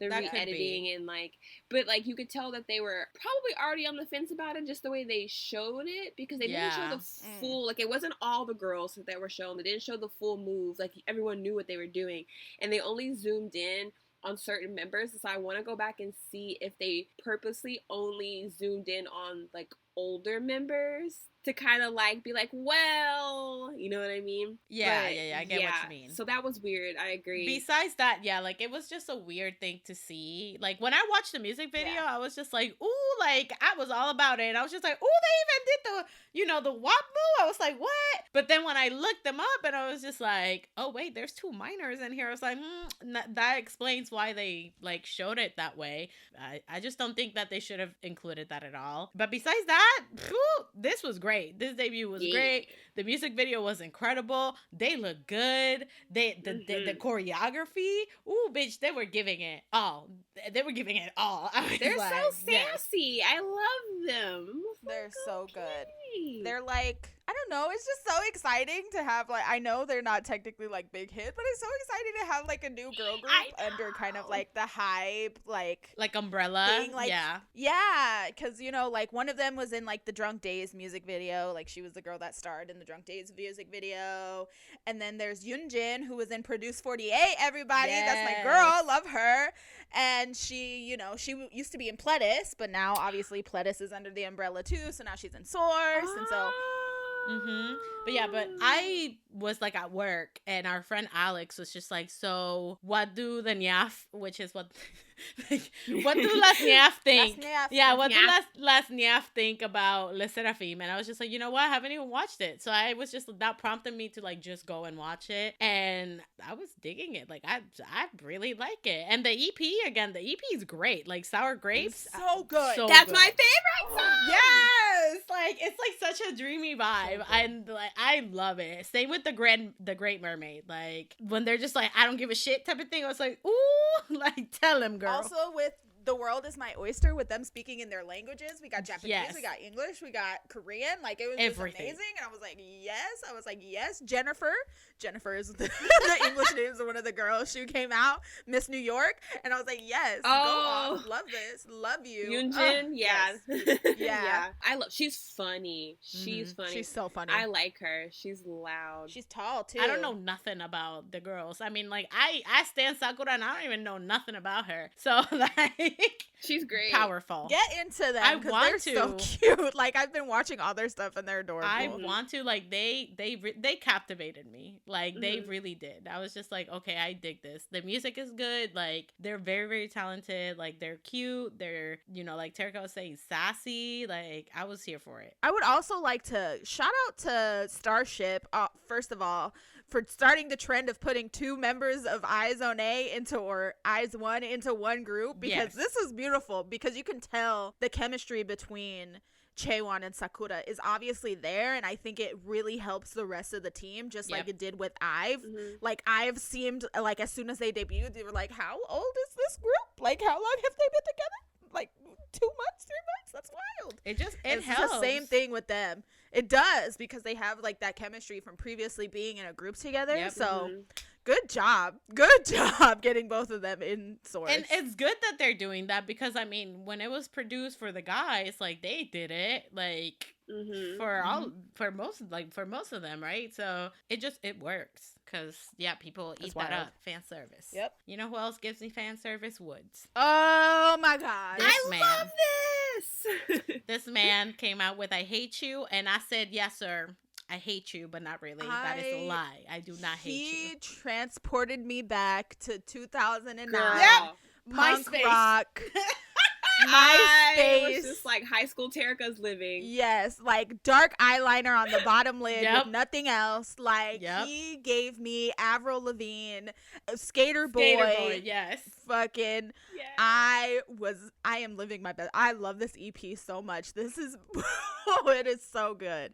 re-editing and like, but like you could tell that they were probably already on the fence about it just the way they showed it, because they didn't show the full, like it wasn't all the girls that were shown. They didn't show the full move, like everyone knew what they were doing, and they only zoomed in on certain members. So I want to go back and see if they purposely only zoomed in on like older members to kind of like be like, well, you know what I mean? Yeah, I get what you mean. So that was weird. I agree. Besides that, like it was just a weird thing to see. Like when I watched the music video, I was just like, ooh, like I was all about it. And I was just like, ooh, they even did the WAP move. I was like, what? But then when I looked them up and I was just like, oh wait, there's two minors in here. I was like, that explains why they like showed it that way. I just don't think that they should have included that at all. But besides that, this was great. This debut was great. The music video was incredible. They look good. The choreography, ooh, bitch, they were giving it all. They're They're like, so sassy. I love them. They're so good. They're like, I don't know, it's just so exciting to have, like, I know they're not technically like big hit, but it's so exciting to have like a new girl group under kind of like the Hybe like umbrella thing, like, because like one of them was in like the Drunk Days music video, like she was the girl that starred in the Drunk Days music video, and then there's Yoonjin, who was in Produce 48. Everybody, that's my girl, love her. And she she used to be in Pledis, but now obviously Pledis is under the umbrella too, so now she's in Source. And so But I was like at work, and our friend Alex was just like, so what do the NYAF, which is what like, what do Las NYAF think? What do Las NYAF think about Les Serafim? And I was just like, you know what, I haven't even watched it, so I was just, that prompted me to like just go and watch it, and I was digging it. Like I really like it. And the EP is great. Like Sour Grapes, so good. That's my favorite song. Yes, like it's like such a dreamy vibe, and like I love it. Same with the Great Mermaid. Like when they're just like, I don't give a shit type of thing. I was like, ooh, like tell him, girl. Also with The World Is My Oyster, with them speaking in their languages. We got Japanese, we got English, we got Korean. Like, it was just amazing. And I was like, yes. Jennifer is the English names of one of the girls. She came out, Miss New York. And I was like, yes, go off. Love this. Love you. Yoonjin, Yes. Yeah. She's funny. She's funny. She's so funny. I like her. She's loud. She's tall, too. I don't know nothing about the girls. I mean, like, I stand Sakura, and I don't even know nothing about her. So, like... She's great. Powerful. Get into them because they're so cute. Like, I've been watching all their stuff and they're adorable. I want to. Like, they captivated me. Like, they really did. I was just like, okay, I dig this. The music is good. Like, they're very, very talented. Like, they're cute. They're, you know, like Terika was saying, sassy. Like, I was here for it. I would also like to shout out to Starship, first of all, for starting the trend of putting two members of iZone into, or IZ*ONE into one group, because this is beautiful, because you can tell the chemistry between Chaewon and Sakura is obviously there, and I think it really helps the rest of the team, just like it did with IVE. Like, IVE seemed like as soon as they debuted, they were like, how old is this group? Like, how long have they been together? Like 2 months, 3 months? That's wild. It helps. The same thing with them. It does, because they have like that chemistry from previously being in a group together. So good job getting both of them in Source. And it's good that they're doing that, because I mean, when it was produced for the guys, like they did it like for most of them, right? So it works, because people eat that up. Fan service. Yep. You know who else gives me fan service? WOODZ. Oh my god, love this. This man came out with "I Hate You," and I said, yes sir, I hate you, but not really. That is a lie. I do not hate you. He transported me back to 2009. Girl. Punk rock. I was just like high school Terika's living. Yes, like dark eyeliner on the bottom lid with nothing else. Like he gave me Avril Lavigne, Skater Boy. Yes. Fucking I am living my best. I love this EP so much. This is it is so good.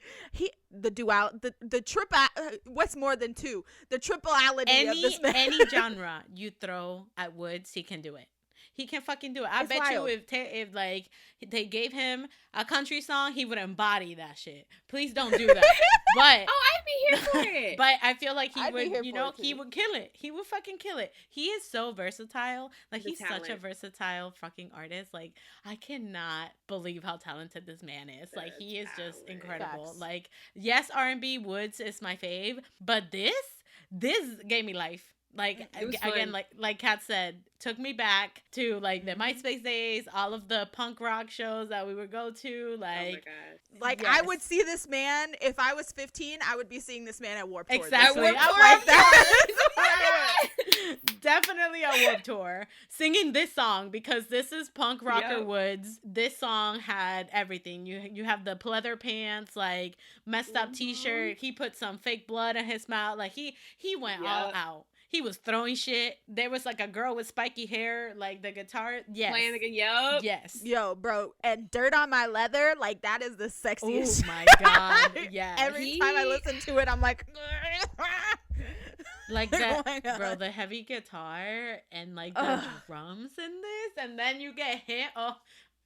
The triple, what's more than two? The triple-ality of this man. Any genre you throw at WOODZ, he can do it. He can fucking do it. I bet you if like they gave him a country song, he would embody that shit. Please don't do that. But I'd be here for it. But I feel like he would, he would kill it. He would fucking kill it. He is so versatile. Like he's such a versatile fucking artist. Like I cannot believe how talented this man is. Like he is just incredible. Facts. Like yes, R&B WOODZ is my fave, but this gave me life. Like again, like Kat said, took me back to like the MySpace days, all of the punk rock shows that we would go to. Like, oh my God. Like I would see this man if I was 15. I would be seeing this man at Warped Tour. Exactly. Like that. Definitely a Warped Tour, singing this song, because this is punk rocker WOODZ. This song had everything. You have the pleather pants, like messed up T-shirt. He put some fake blood in his mouth. Like he went all out. He was throwing shit. There was like a girl with spiky hair, like the guitar. Yes. Playing the Yes. Yo, bro. And Dirt on My Leather, like that is the sexiest. Oh my God. Yeah. Every time I listen to it, I'm like, like that, bro, the heavy guitar and like the drums in this, and then you get hit. Oh,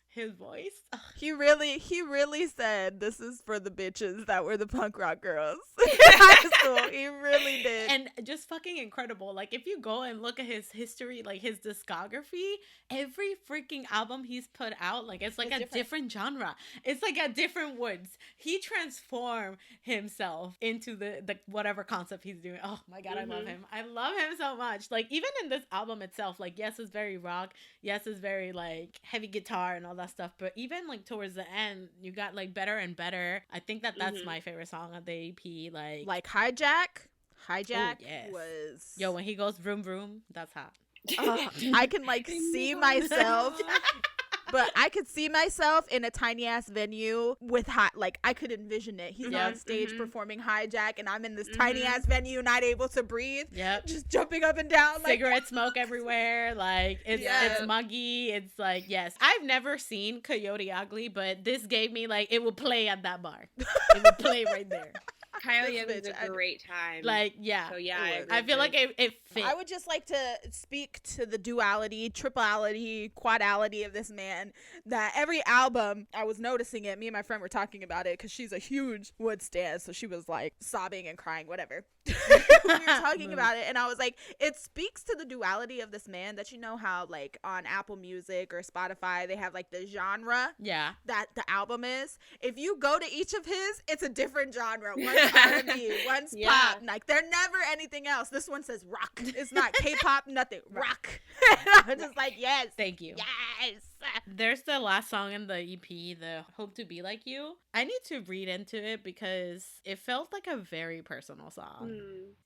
his voice. Ugh. He really said this is for the bitches that were the punk rock girls in high school. He really did. And just fucking incredible. Like if you go and look at his history, like his discography, every freaking album he's put out, like it's like a different genre. It's like a different WOODZ. He transformed himself into the whatever concept he's doing. Oh my God, I love him. I love him so much. Like even in this album itself, like yes, it's very rock. Yes, it's very like heavy guitar and all that that stuff. But even like towards the end, you got like better and better. I think that's my favorite song of the EP. Like Hijack. Yes. Was yo, when he goes vroom vroom, that's hot. I can like see myself. But I could see myself in a tiny ass venue with like I could envision it. He's on stage performing Hijack, and I'm in this tiny ass venue, not able to breathe. Yep. Just jumping up and down. Cigarette smoke everywhere. Like it's muggy. It's like, yes. I've never seen Coyote Ugly, but this gave me like it would play at that bar. It would play right there. Coyote Ugly is a great time. Like, yeah. So yeah, I feel like it fit. I would just like to speak to the duality, tripleality, quadality of this man. That every album, I was noticing it. Me and my friend were talking about it because she's a huge WOODZ stan, so she was like sobbing and crying, whatever. We were talking about it, and I was like, it speaks to the duality of this man. That you know how like on Apple Music or Spotify they have like the genre that the album is. If you go to each of his, it's a different genre. One's R&B, one's pop. Like they're never anything else. This one says rock. It's not K-pop, nothing. Rock. I'm just like, yes, thank you. Yes. There's the last song in the EP, the Hope to Be Like You. I need to read into it because it felt like a very personal song.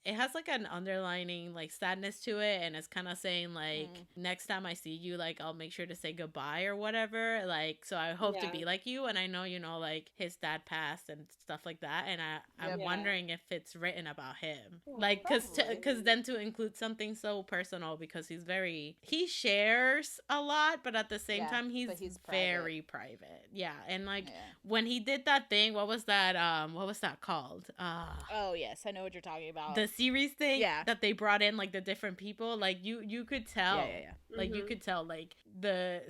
It has like an underlining like sadness to it, and it's kind of saying like next time I see you, like I'll make sure to say goodbye or whatever. Like, so I hope to be like you. And I know, you know, like his dad passed and stuff like that, and I'm wondering if it's written about him. Like, because then to include something so personal, because he shares a lot, but at the same time he's very private. Yeah. And like when he did that thing, what was that called? Oh yes, I know what you're talking about. The series thing that they brought in like the different people. Like you could tell. Like you could tell like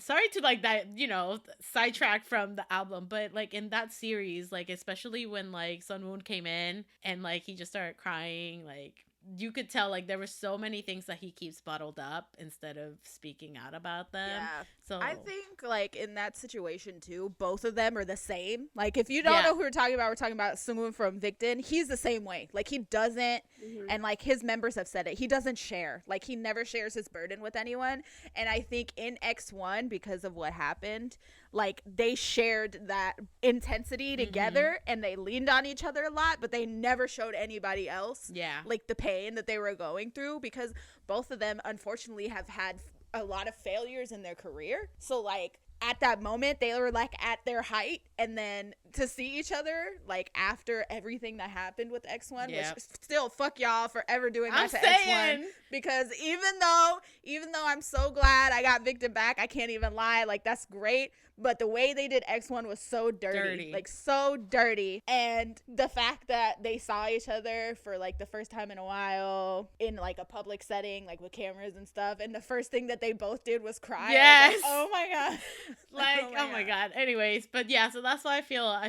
sorry to like that, you know, sidetrack from the album, but like in that series, like especially when like Sunwoon came in and like he just started crying, like you could tell like there were so many things that he keeps bottled up instead of speaking out about them. Yeah. So I think like in that situation too, both of them are the same. Like if you don't know who we're talking about Sungwoon from Victon. He's the same way. Like he doesn't, and like his members have said it, he doesn't share. Like he never shares his burden with anyone. And I think in X1, because of what happened, like they shared that intensity together and they leaned on each other a lot, but they never showed anybody else like the pain that they were going through, because both of them unfortunately have had a lot of failures in their career. So like at that moment they were like at their height, and then to see each other like after everything that happened with X1, which still fuck y'all for ever doing that to X1, because even though I'm so glad I got Victor back, I can't even lie, like that's great, but the way they did X1 was so dirty, like so dirty. And the fact that they saw each other for like the first time in a while in like a public setting, like with cameras and stuff, and the first thing that they both did was cry. Yes. Like, oh my god. Like oh my god. Anyways, but yeah, so that's why I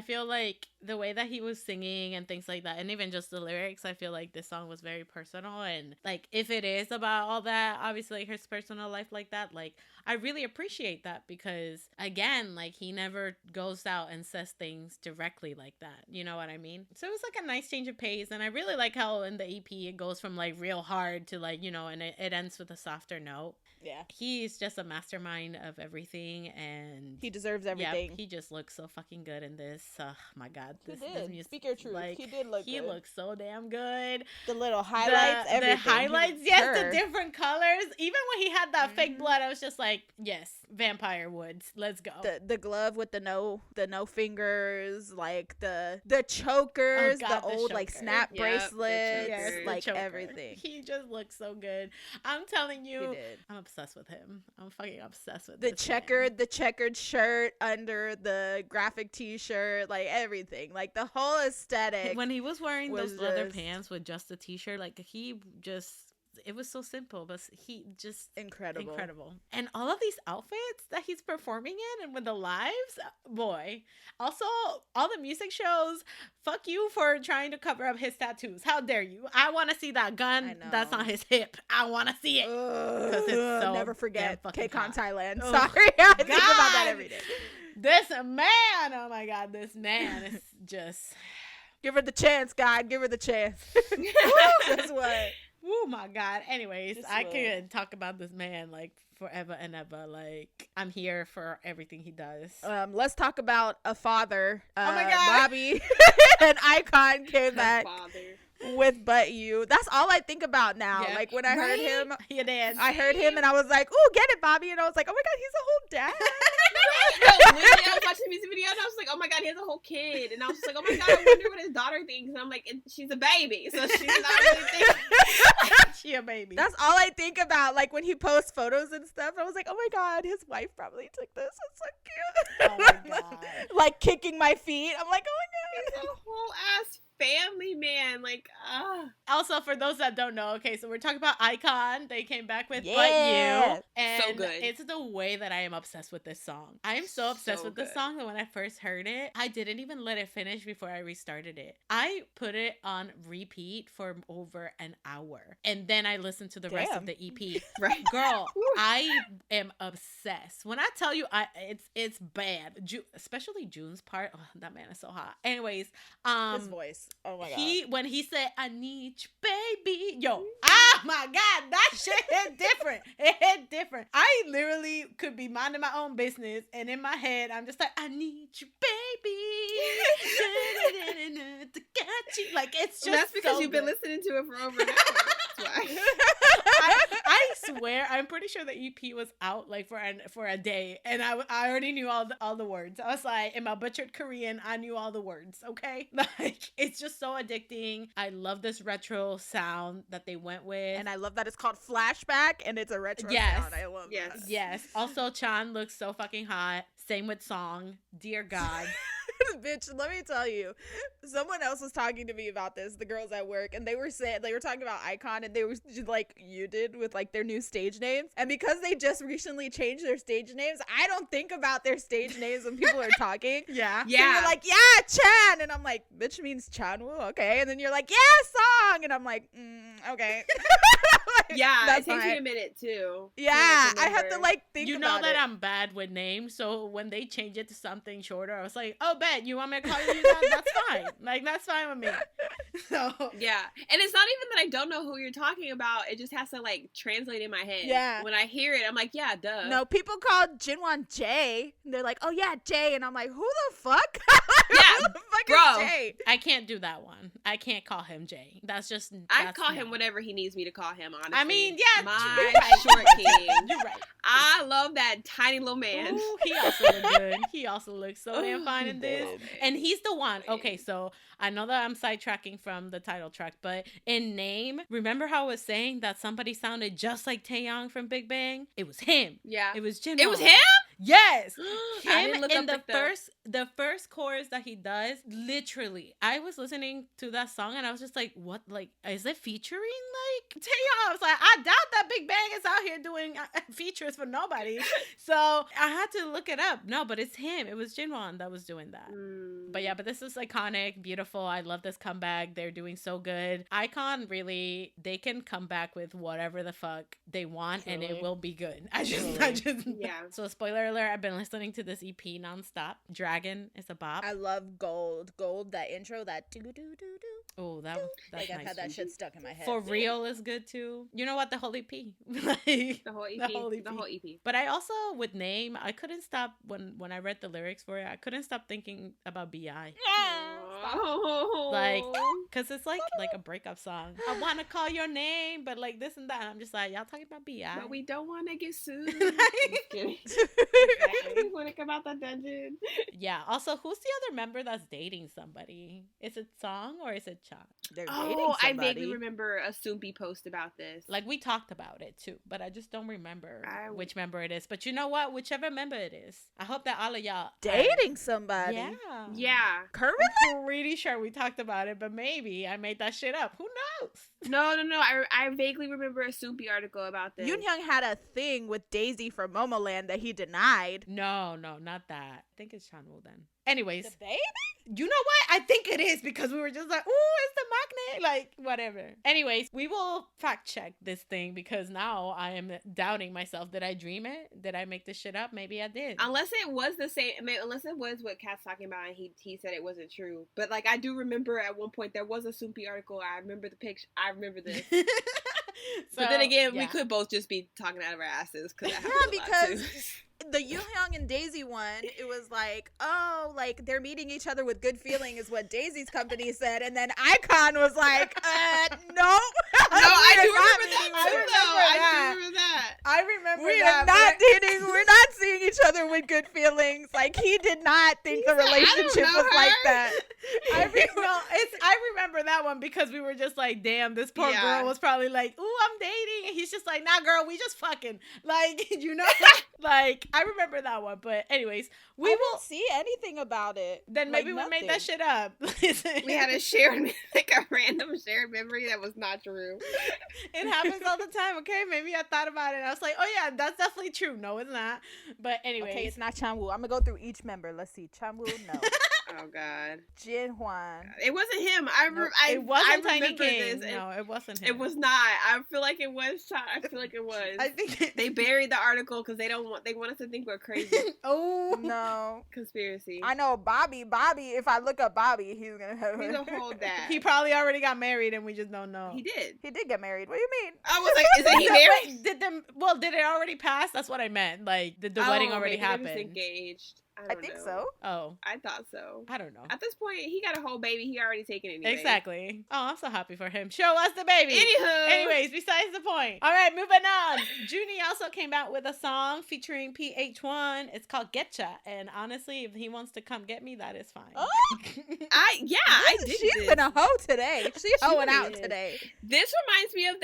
feel like the way that he was singing and things like that, and even just the lyrics, I feel like this song was very personal. And like if it is about all that, obviously like his personal life like that, like I really appreciate that, because again, like he never goes out and says things directly like that, you know what I mean? So it was like a nice change of pace, and I really like how in the EP it goes from like real hard to like, you know, and it ends with a softer note. Yeah, he's just a mastermind of everything, and he deserves everything. He just looks so fucking good in this. Oh my god, this music, speak your truth. Like, he did look good. He looks so damn good. The little highlights, everything. The highlights, the different colors. Even when he had that fake blood, I was just like, yes, vampire WOODZ, let's go. The glove with the no fingers, like the chokers, the old like snap bracelets, like everything. He just looks so good. I'm telling you, he did. I'm obsessed with him. I'm fucking obsessed with the checkered shirt under the graphic t-shirt, like everything, like the whole aesthetic. When he was wearing those leather pants with just a t-shirt, like it was so simple, but he just incredible. And all of these outfits that he's performing in and with the lives, boy. Also, all the music shows, fuck you for trying to cover up his tattoos. How dare you? I want to see that gun that's on his hip. I want to see it. Because it's so never forget KCON Thailand. Oh, Sorry, I think about that every day. This man, oh my god, this man is just... Give her the chance, God. Give her the chance. That's what. Oh my God. Anyways, Just I look. could talk about this man like forever and ever. Like, I'm here for everything he does. Let's talk about a father. Oh my God. Bobby and iKON came back Father. with But You. That's all I think about now. Yeah. Like when I heard him, He did. I heard him and I was like, "Ooh, get it, Bobby!" And I was like, "Oh my God, he's a whole dad." No, literally, I was watching the music video and I was like, oh my God, he has a whole kid. And I was just like, oh my God, I wonder what his daughter thinks. And I'm like, she's a baby, so she's not really thinking. She a baby. That's all I think about. Like when he posts photos and stuff, I was like, "Oh my God, his wife probably took this. It's so cute." Oh my God. Like kicking my feet. I'm like, "Oh my He's God." a whole ass family man. Like, Also, for those that don't know, okay, so we're talking about iKON. They came back with But Yeah. You. And So good. it's the way that I am obsessed with this song. I am so obsessed So with this good. song that when I first heard it, I didn't even let it finish before I restarted it. I put it on repeat for over an hour. And then I listened to the rest of Damn. the EP. right. Girl, I am obsessed. When I tell you, it's bad. Especially June's part. Oh, that man is so hot. Anyways, His voice. Oh my God. when he said, "I need you, baby," yo, oh my God, that shit hit different. It hit different. I literally could be minding my own business, and in my head, I'm just like, "I need you, baby." Like, it's just That's because so you've been good. listening to it for over an hour. That's why. I swear, I'm pretty sure the EP was out like for a day, and I already knew all the words. I was like, in my butchered Korean, I knew all the words. Okay, like it's just so addicting. I love this retro sound that they went with, And I love that it's called Flashback and it's a retro Yes. sound. I love Yes. that. yes. Also, Chan looks so fucking hot. Same with Song. Dear God. Bitch, let me tell you, someone else was talking to me about this, the girls at work, and they were talking about iKON, and they were just like you did with like their new stage names. And because they just recently changed their stage names, I don't think about their stage names when people are talking. Yeah. So you're like, "Yeah, Chan," and I'm like, "Bitch means Chanwoo, okay." And then you're like, "Yeah, Song," and I'm like, okay. Yeah, That's it takes me fine. a minute too. Yeah, to, I have to remember. like think You about know that it. I'm bad with names, so when they change it to something shorter, I was like, "Oh, bet you want me to call you that? That's fine. Like that's fine with me." So Yeah, and it's not even that I don't know who you're talking about. It just has to like translate in my head. Yeah. When I hear it, I'm like, yeah, duh. No, people call Jinwon Jay. And they're like, "Oh yeah, Jay," and I'm like, "Who the fuck?" Yeah, Who the fuck bro. is Jay? I can't do that one. I can't call him Jay. That's I that's call him no. whatever he needs me to call him. Honestly, I mean, yeah, my you're right. short king. You're right. I love that tiny little man. Ooh, he also looked good. He also looks so damn Ooh, fine he in this. did. And he's the one. Okay, so I know that I'm sidetracking from the title track, but in Name, remember how I was saying that somebody sounded just like Taeyong from Big Bang? It was him. Yeah, It was Jin. it was him. Yes. I Him didn't look in up the first chorus that he does, literally, I was listening to that song and I was just like, what? Like, is it featuring like Taeyong? I was like, I doubt that Big Bang is out here doing features for nobody. So I had to look it up. No, but it's him. It was Jinwon that was doing that. But yeah, but this is iconic, beautiful. I love this comeback. They're doing so good. iKON really, they can come back with whatever the fuck they want and it Truly. will be good. I just Yeah. So spoiler alert, I've been listening to this EP nonstop. Dragon is a bop. I love Gold. Gold, that intro, that do do do do. Oh, that's Like I've nice. had that shit stuck in my head. For Real is good too. You know what? The whole EP. Like, The whole EP. The whole EP. The whole EP. But I also, with Name, I couldn't stop when I read the lyrics for it. I couldn't stop thinking about Bi. Oh. Like, cause it's like a breakup song. I wanna call your name, but like this and that. I'm just like, y'all talking about Bi? But we don't want to get sued. Like- Just kidding. We want to come out the dungeon. Yeah. Also, who's the other member that's dating somebody? Is it Song or is it Chan? They're dating Oh, I somebody. vaguely remember a Soompi post about this. Like we talked about it too, but I just don't remember I- which member it is. But you know what? Whichever member it is, I hope that all of y'all Dating somebody. Yeah. yeah. Currently? I'm pretty sure we talked about it, but maybe I made that shit up. Who knows? No. I vaguely remember a Soompi article about this. Yoon Hyung had a thing with Daisy from Momoland that he denied. No, not that. I think it's Chanwoo then. Anyways, The baby? you know what? I think it is because we were just like, ooh, it's the magnet. Like, whatever. Anyways, we will fact check this thing because now I am doubting myself. Did I dream it? Did I make this shit up? Maybe I did. Unless it was the same, unless it was what Kat's talking about and he said it wasn't true. But like I do remember at one point there was a Soompi article. I remember the picture. I remember this. But then again, we yeah. could both just be talking out of our asses. Yeah, because the Yoonhyung and Daisy one, it was like, oh, like they're meeting each other with good feeling is what Daisy's company said, and then iKON was like, no. I do remember that I too, though. I do remember that. I remember We that. are not dating. We're not seeing each other with good feelings. Like, he did not think the relationship was like that. I remember that one because we were just like, damn, this poor girl was probably like, ooh, I'm dating, and he's just like, nah, girl, we just fucking, like, you know, like, I remember that one. But anyways, we will see anything about it. Then maybe we made that shit up. We had a shared, like a random shared memory that was not true. It happens all the time. Okay, maybe I thought about it and I was like, oh yeah, that's definitely true. No, it's not. But anyway, okay, it's not Chanwoo. I'm gonna go through each member. Let's see. Chanwoo, no. Oh God. Jinhwan. It wasn't him. It wasn't I Tiny remember King. this. No, it wasn't him. It was not. I feel like it was. I feel like it was. I think they buried the article because they want us to think we're crazy. Oh no, conspiracy. I know Bobby. If I look up Bobby, he's gonna hold that. He probably already got married and we just don't know. He did. He did get married. What do you mean? I was like, is that he married? Wait, did it already pass? That's what I meant. Like, did the wedding already happen? He was engaged. I think so. Oh. I thought so. I don't know. At this point, he got a whole baby. He already taken it anyway. Exactly. Oh, I'm so happy for him. Show us the baby. Anywho. Anyways, besides the point. All right, moving on. JUNNY also came out with a song featuring PH1. It's called Getcha. And honestly, if he wants to come get me, that is fine. Oh. I did. She's been a hoe today. She's hoeing out today. This reminds me of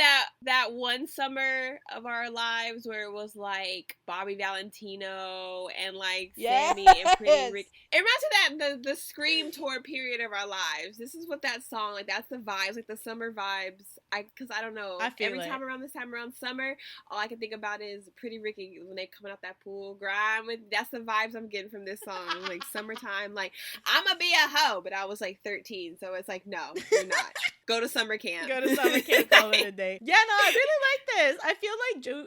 that one summer of our lives where it was like Bobby Valentino and like Sammy and Pretty Rick. It reminds me of the Scream tour period of our lives. This is what that song, like, that's the vibes, like the summer vibes. Because I don't know. Every time around this time around summer, all I can think about is Pretty Ricky when they coming out that pool grind. That's the vibes I'm getting from this song. Like summertime, like, I'm gonna be a hoe, but I was like 13, so it's like, no, you're not. Go to summer camp. Go to summer camp, call it a day. Yeah, no, I really like this. I feel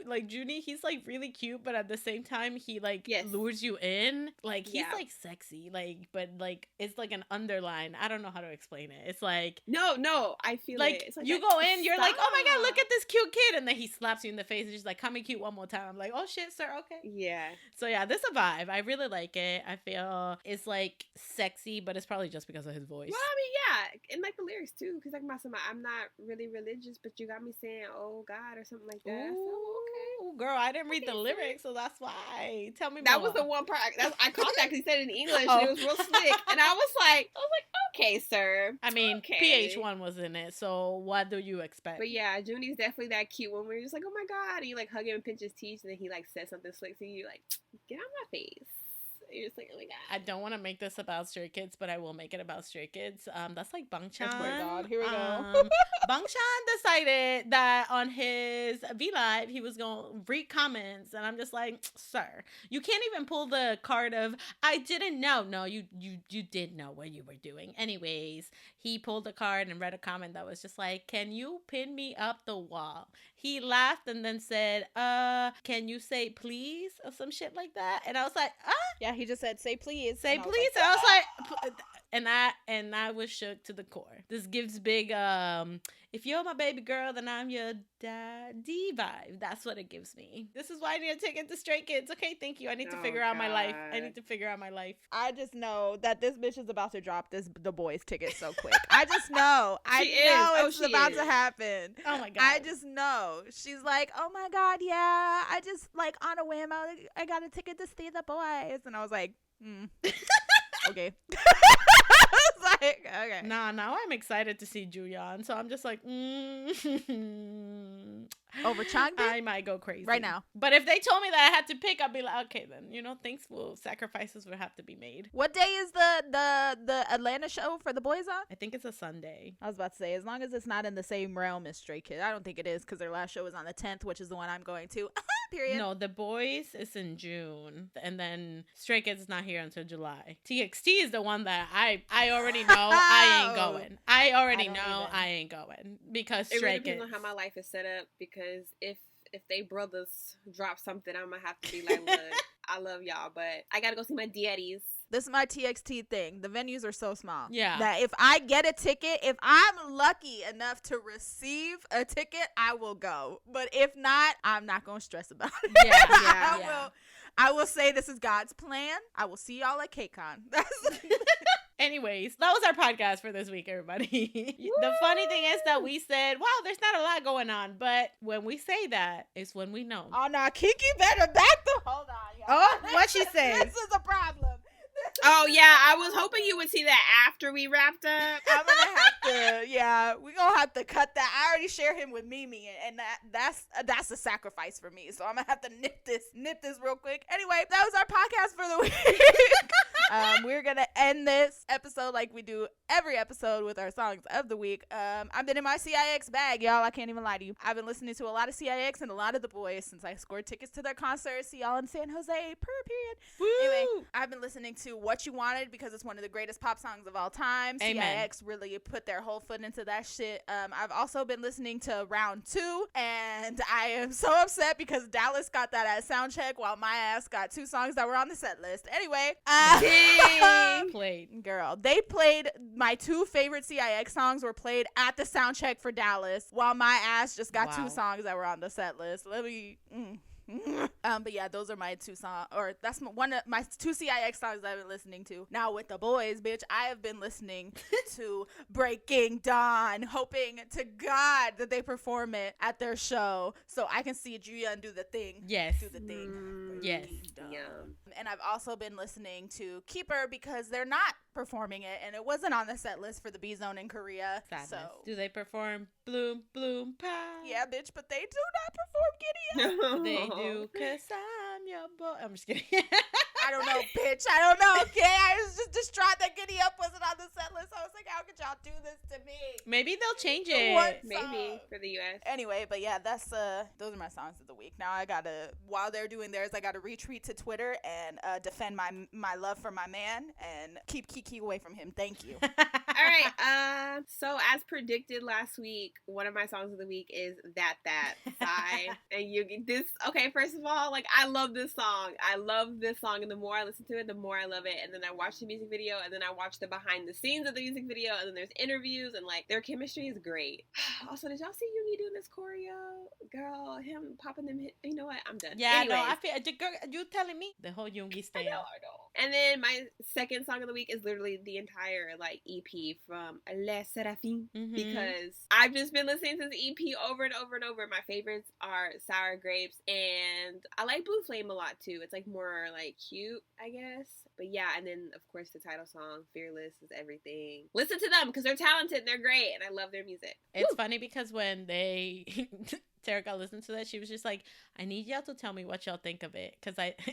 like JUNNY, he's like really cute, but at the same time, he like lures you in. Like, he's like sexy, like, but like it's like an underline. I don't know how to explain it. It's like no, I feel like, it's like you go in, you're like, oh my god, look at this cute kid, and then he slaps you in the face and just like, call me cute one more time. I'm like, oh shit, sir, okay. Yeah. So yeah, this is a vibe. I really like it. I feel it's like sexy, but it's probably just because of his voice. Well, I mean, yeah, and like the lyrics too, because like I'm not really religious, but you got me saying, oh God, or something like that. Ooh, girl, I didn't read the lyrics, so that's why. Tell me more. That was the one part I caught that because he said it in English and it was real slick, and I was like, okay, sir. I mean, okay. PH1 was in it, so what do you expect? But yeah, JUNNY's definitely that cute one where you're just like, oh my God, and you like hug him and pinch his teeth, and then he like says something slick to you, like, get out of my face. You're just like, oh my God. I don't want to make this about Stray Kids, but I will make it about Stray Kids. That's like Bangchan. Oh my God, here we go. Bangchan decided that on his V Live he was gonna read comments, and I'm just like, sir, you can't even pull the card of I didn't know. No, you did know what you were doing. Anyways, he pulled the card and read a comment that was just like, can you pin me up the wall? He laughed and then said, can you say please or some shit like that? And I was like, yeah, he just said say please. Say please. And I was like, and I was shook to the core. This gives big if you're my baby girl, then I'm your daddy vibe. That's what it gives me. This is why I need to take it to Stray Kids. Okay, thank you. I need to figure out my life. I just know that this bitch is about to drop the boys ticket so quick. I just know. I know it's about to happen. Oh my God. I just know. She's like, oh my God, yeah. I just like on a whim, I got a ticket to see the boys. And I was like, okay. I was like, okay. Nah, now I'm excited to see Juyeon, so I'm just like, over Changbin? I might go crazy right now. But if they told me that I had to pick, I'd be like, okay, then, sacrifices will have to be made. What day is the Atlanta show for the boys on? I think it's a Sunday. I was about to say, as long as it's not in the same realm as Stray Kids. I don't think it is, because their last show is on the 10th, which is the one I'm going to. Period. No, the boys is in June, and then Stray Kids is not here until July. TXT is the one that I already know I ain't going. I already know I ain't going because Stray Kids. It really depends on how my life is set up, because if they brothers drop something, I'm gonna have to be like, look, I love y'all, but I gotta go see my daddies. This is my TXT thing. The venues are so small. Yeah. That if I get a ticket, if I'm lucky enough to receive a ticket, I will go. But if not, I'm not going to stress about it. Yeah. I will say this is God's plan. I will see y'all at KCON. Anyways, that was our podcast for this week, everybody. The funny thing is that we said, wow, there's not a lot going on. But when we say that, it's when we know. Oh, no. Kiki better back the... Hold on, y'all. Oh, what she says? This is a problem. Oh, yeah. I was hoping you would see that after we wrapped up. I'm gonna have to, yeah, we're gonna have to cut that. I already share him with Mimi, and that's a sacrifice for me. So I'm gonna have to nip this real quick. Anyway, that was our podcast for the week. We're gonna end this episode like we do every episode with our songs of the week. I've been in my CIX bag, y'all. I can't even lie to you. I've been listening to a lot of CIX and a lot of the boys since I scored tickets to their concert. See y'all in San Jose. Period. Woo! Anyway, I've been listening to What You Wanted because it's one of the greatest pop songs of all time. Amen. CIX really put their whole foot into that shit. I've also been listening to Round 2, and I am so upset because Dallas got that at soundcheck while my ass got 2 songs that were on the set list. Anyway, Played. girl, they played my 2 favorite CIX songs were played at the soundcheck for Dallas while my ass just got 2 songs that were on the set list. Let me but yeah, those are my 2 songs, or that's one of my 2 CIX songs I've been listening to. Now with the boys, bitch, I have been listening to Breaking Dawn, hoping to God that they perform it at their show so I can see Juyeon do the thing. Yes. Do the thing. Yes. Yeah. And I've also been listening to Keeper because they're not performing it, and it wasn't on the set list for the B Zone in Korea. Sadness. So Do they perform Bloom Bloom Pie? yeah, bitch, but they do not perform Giddy Up. They do, 'cause I'm your boy. I'm just kidding. I don't know, bitch. I don't know, okay? I was just distraught that Giddy Up wasn't on the set list. I was like, how could y'all do this to me? Maybe they'll change it. What? Maybe for the US. Anyway, but yeah, that's those are my songs of the week. Now I gotta, while they're doing theirs, I gotta retweet to Twitter and defend my love for my man and keep Kiki away from him. Thank you. All right. So as predicted last week, one of my songs of the week is That Sigh. And you get this. Okay, first of all, like I love this song. I love this song, and the more I listen to it, the more I love it. And then I watch the music video, and then I watch the behind the scenes of the music video, and then there's interviews, and like their chemistry is great. Also, did y'all see Yoongi doing this choreo? Girl, him popping them. You know what? I'm done. Yeah, Anyways. no, I feel girl, you telling me the whole Yoongi I stand. know. And then my second song of the week is literally the entire like EP from SSERAFIM because I've just been listening to the EP over and over and over. My favorites are Sour Grapes, and I like Blue Flame a lot too. It's like more like cute, I guess. But yeah, and then of course the title song, Fearless, is everything. Listen to them because they're talented and they're great, and I love their music. It's funny because when they Terika listened to that, she was just like, I need y'all to tell me what y'all think of it.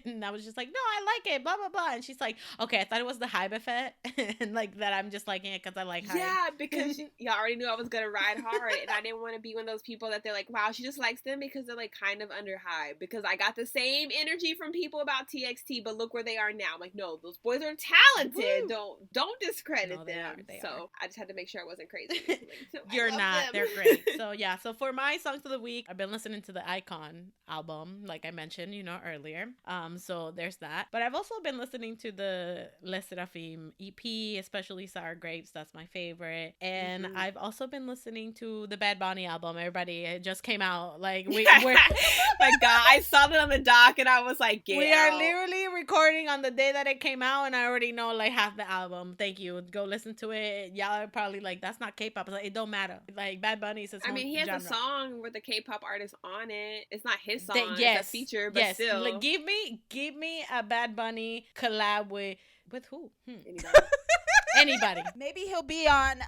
And I was just like, no, I like it, blah, blah, blah. And she's like, okay, I thought it was the Hybe effect. And like that I'm just liking it because I like Hybe. Yeah, because y'all already knew I was going to ride hard. And I didn't want to be one of those people that they're like, wow, she just likes them because they're like kind of under Hybe. Because I got the same energy from people about TXT, but look where they are now. I'm like, no, those boys are talented. Woo. Don't discredit No, them. they So are. I just had to make sure I wasn't crazy. Like, You're love not. them. They're great. So yeah. So for my songs of the week, I've been listening to the iKON album, like I mentioned, earlier. So there's that. But I've also been listening to the SSERAFIM EP, especially Sour Grapes. That's my favorite. And I've also been listening to the Bad Bunny album. Everybody, it just came out. Like we're my God, I saw that on the doc and I was like, we are literally recording on the day that it came out, and I already know like half the album. Thank you. Go listen to it. Y'all are probably like, that's not K-pop. It's like, it don't matter. Like Bad Bunny is his I own mean, he has genre. a song with a K-pop artist on it. It's not his song. Yes, it's a feature, but yes. still. Like, give me a Bad Bunny collab with who? Anybody. Maybe he'll be on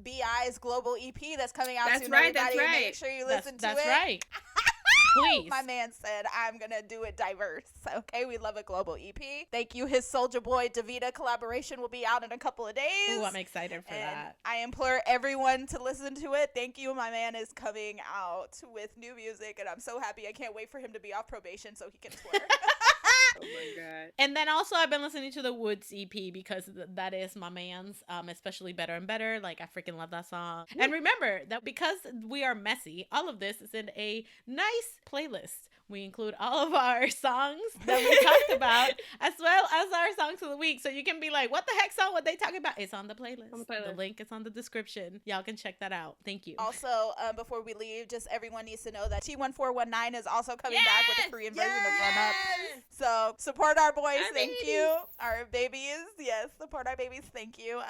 BI's global EP that's coming out That's soon. right, Everybody that's right. Make sure you listen to That's it. right. Please. My man said, I'm going to do it diverse. Okay, we love a global EP. Thank you. His Soulja Boy Davida collaboration will be out in a couple of days. Ooh, I'm excited for and that. I implore everyone to listen to it. Thank you. My man is coming out with new music, and I'm so happy. I can't wait for him to be off probation so he can twerk. Oh my God. And then also I've been listening to the WOODZ EP because that is my man's, especially Better and Better. Like, I freaking love that song. And remember that because we are messy, all of this is in a nice playlist we include all of our songs that we talked about, as well as our songs of the week. So you can be like, what the heck song? What they talking about? It's on the playlist. The link is on the description. Y'all can check that out. Thank you. Also, before we leave, just everyone needs to know that T1419 is also coming back with a Korean version of Run Up. So support our boys. Thank you. Our babies. Yes, support our babies. Thank you.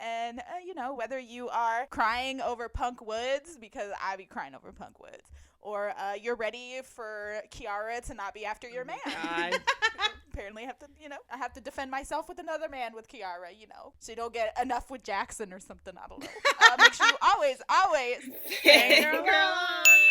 And you know, whether you are crying over Punk WOODZ, because I be crying over Punk WOODZ, or you're ready for Kiara to not be after your man. Apparently I have to defend myself with another man with Kiara, so you don't get enough with Jackson or something. I don't know. Make sure you always, Fangirl on.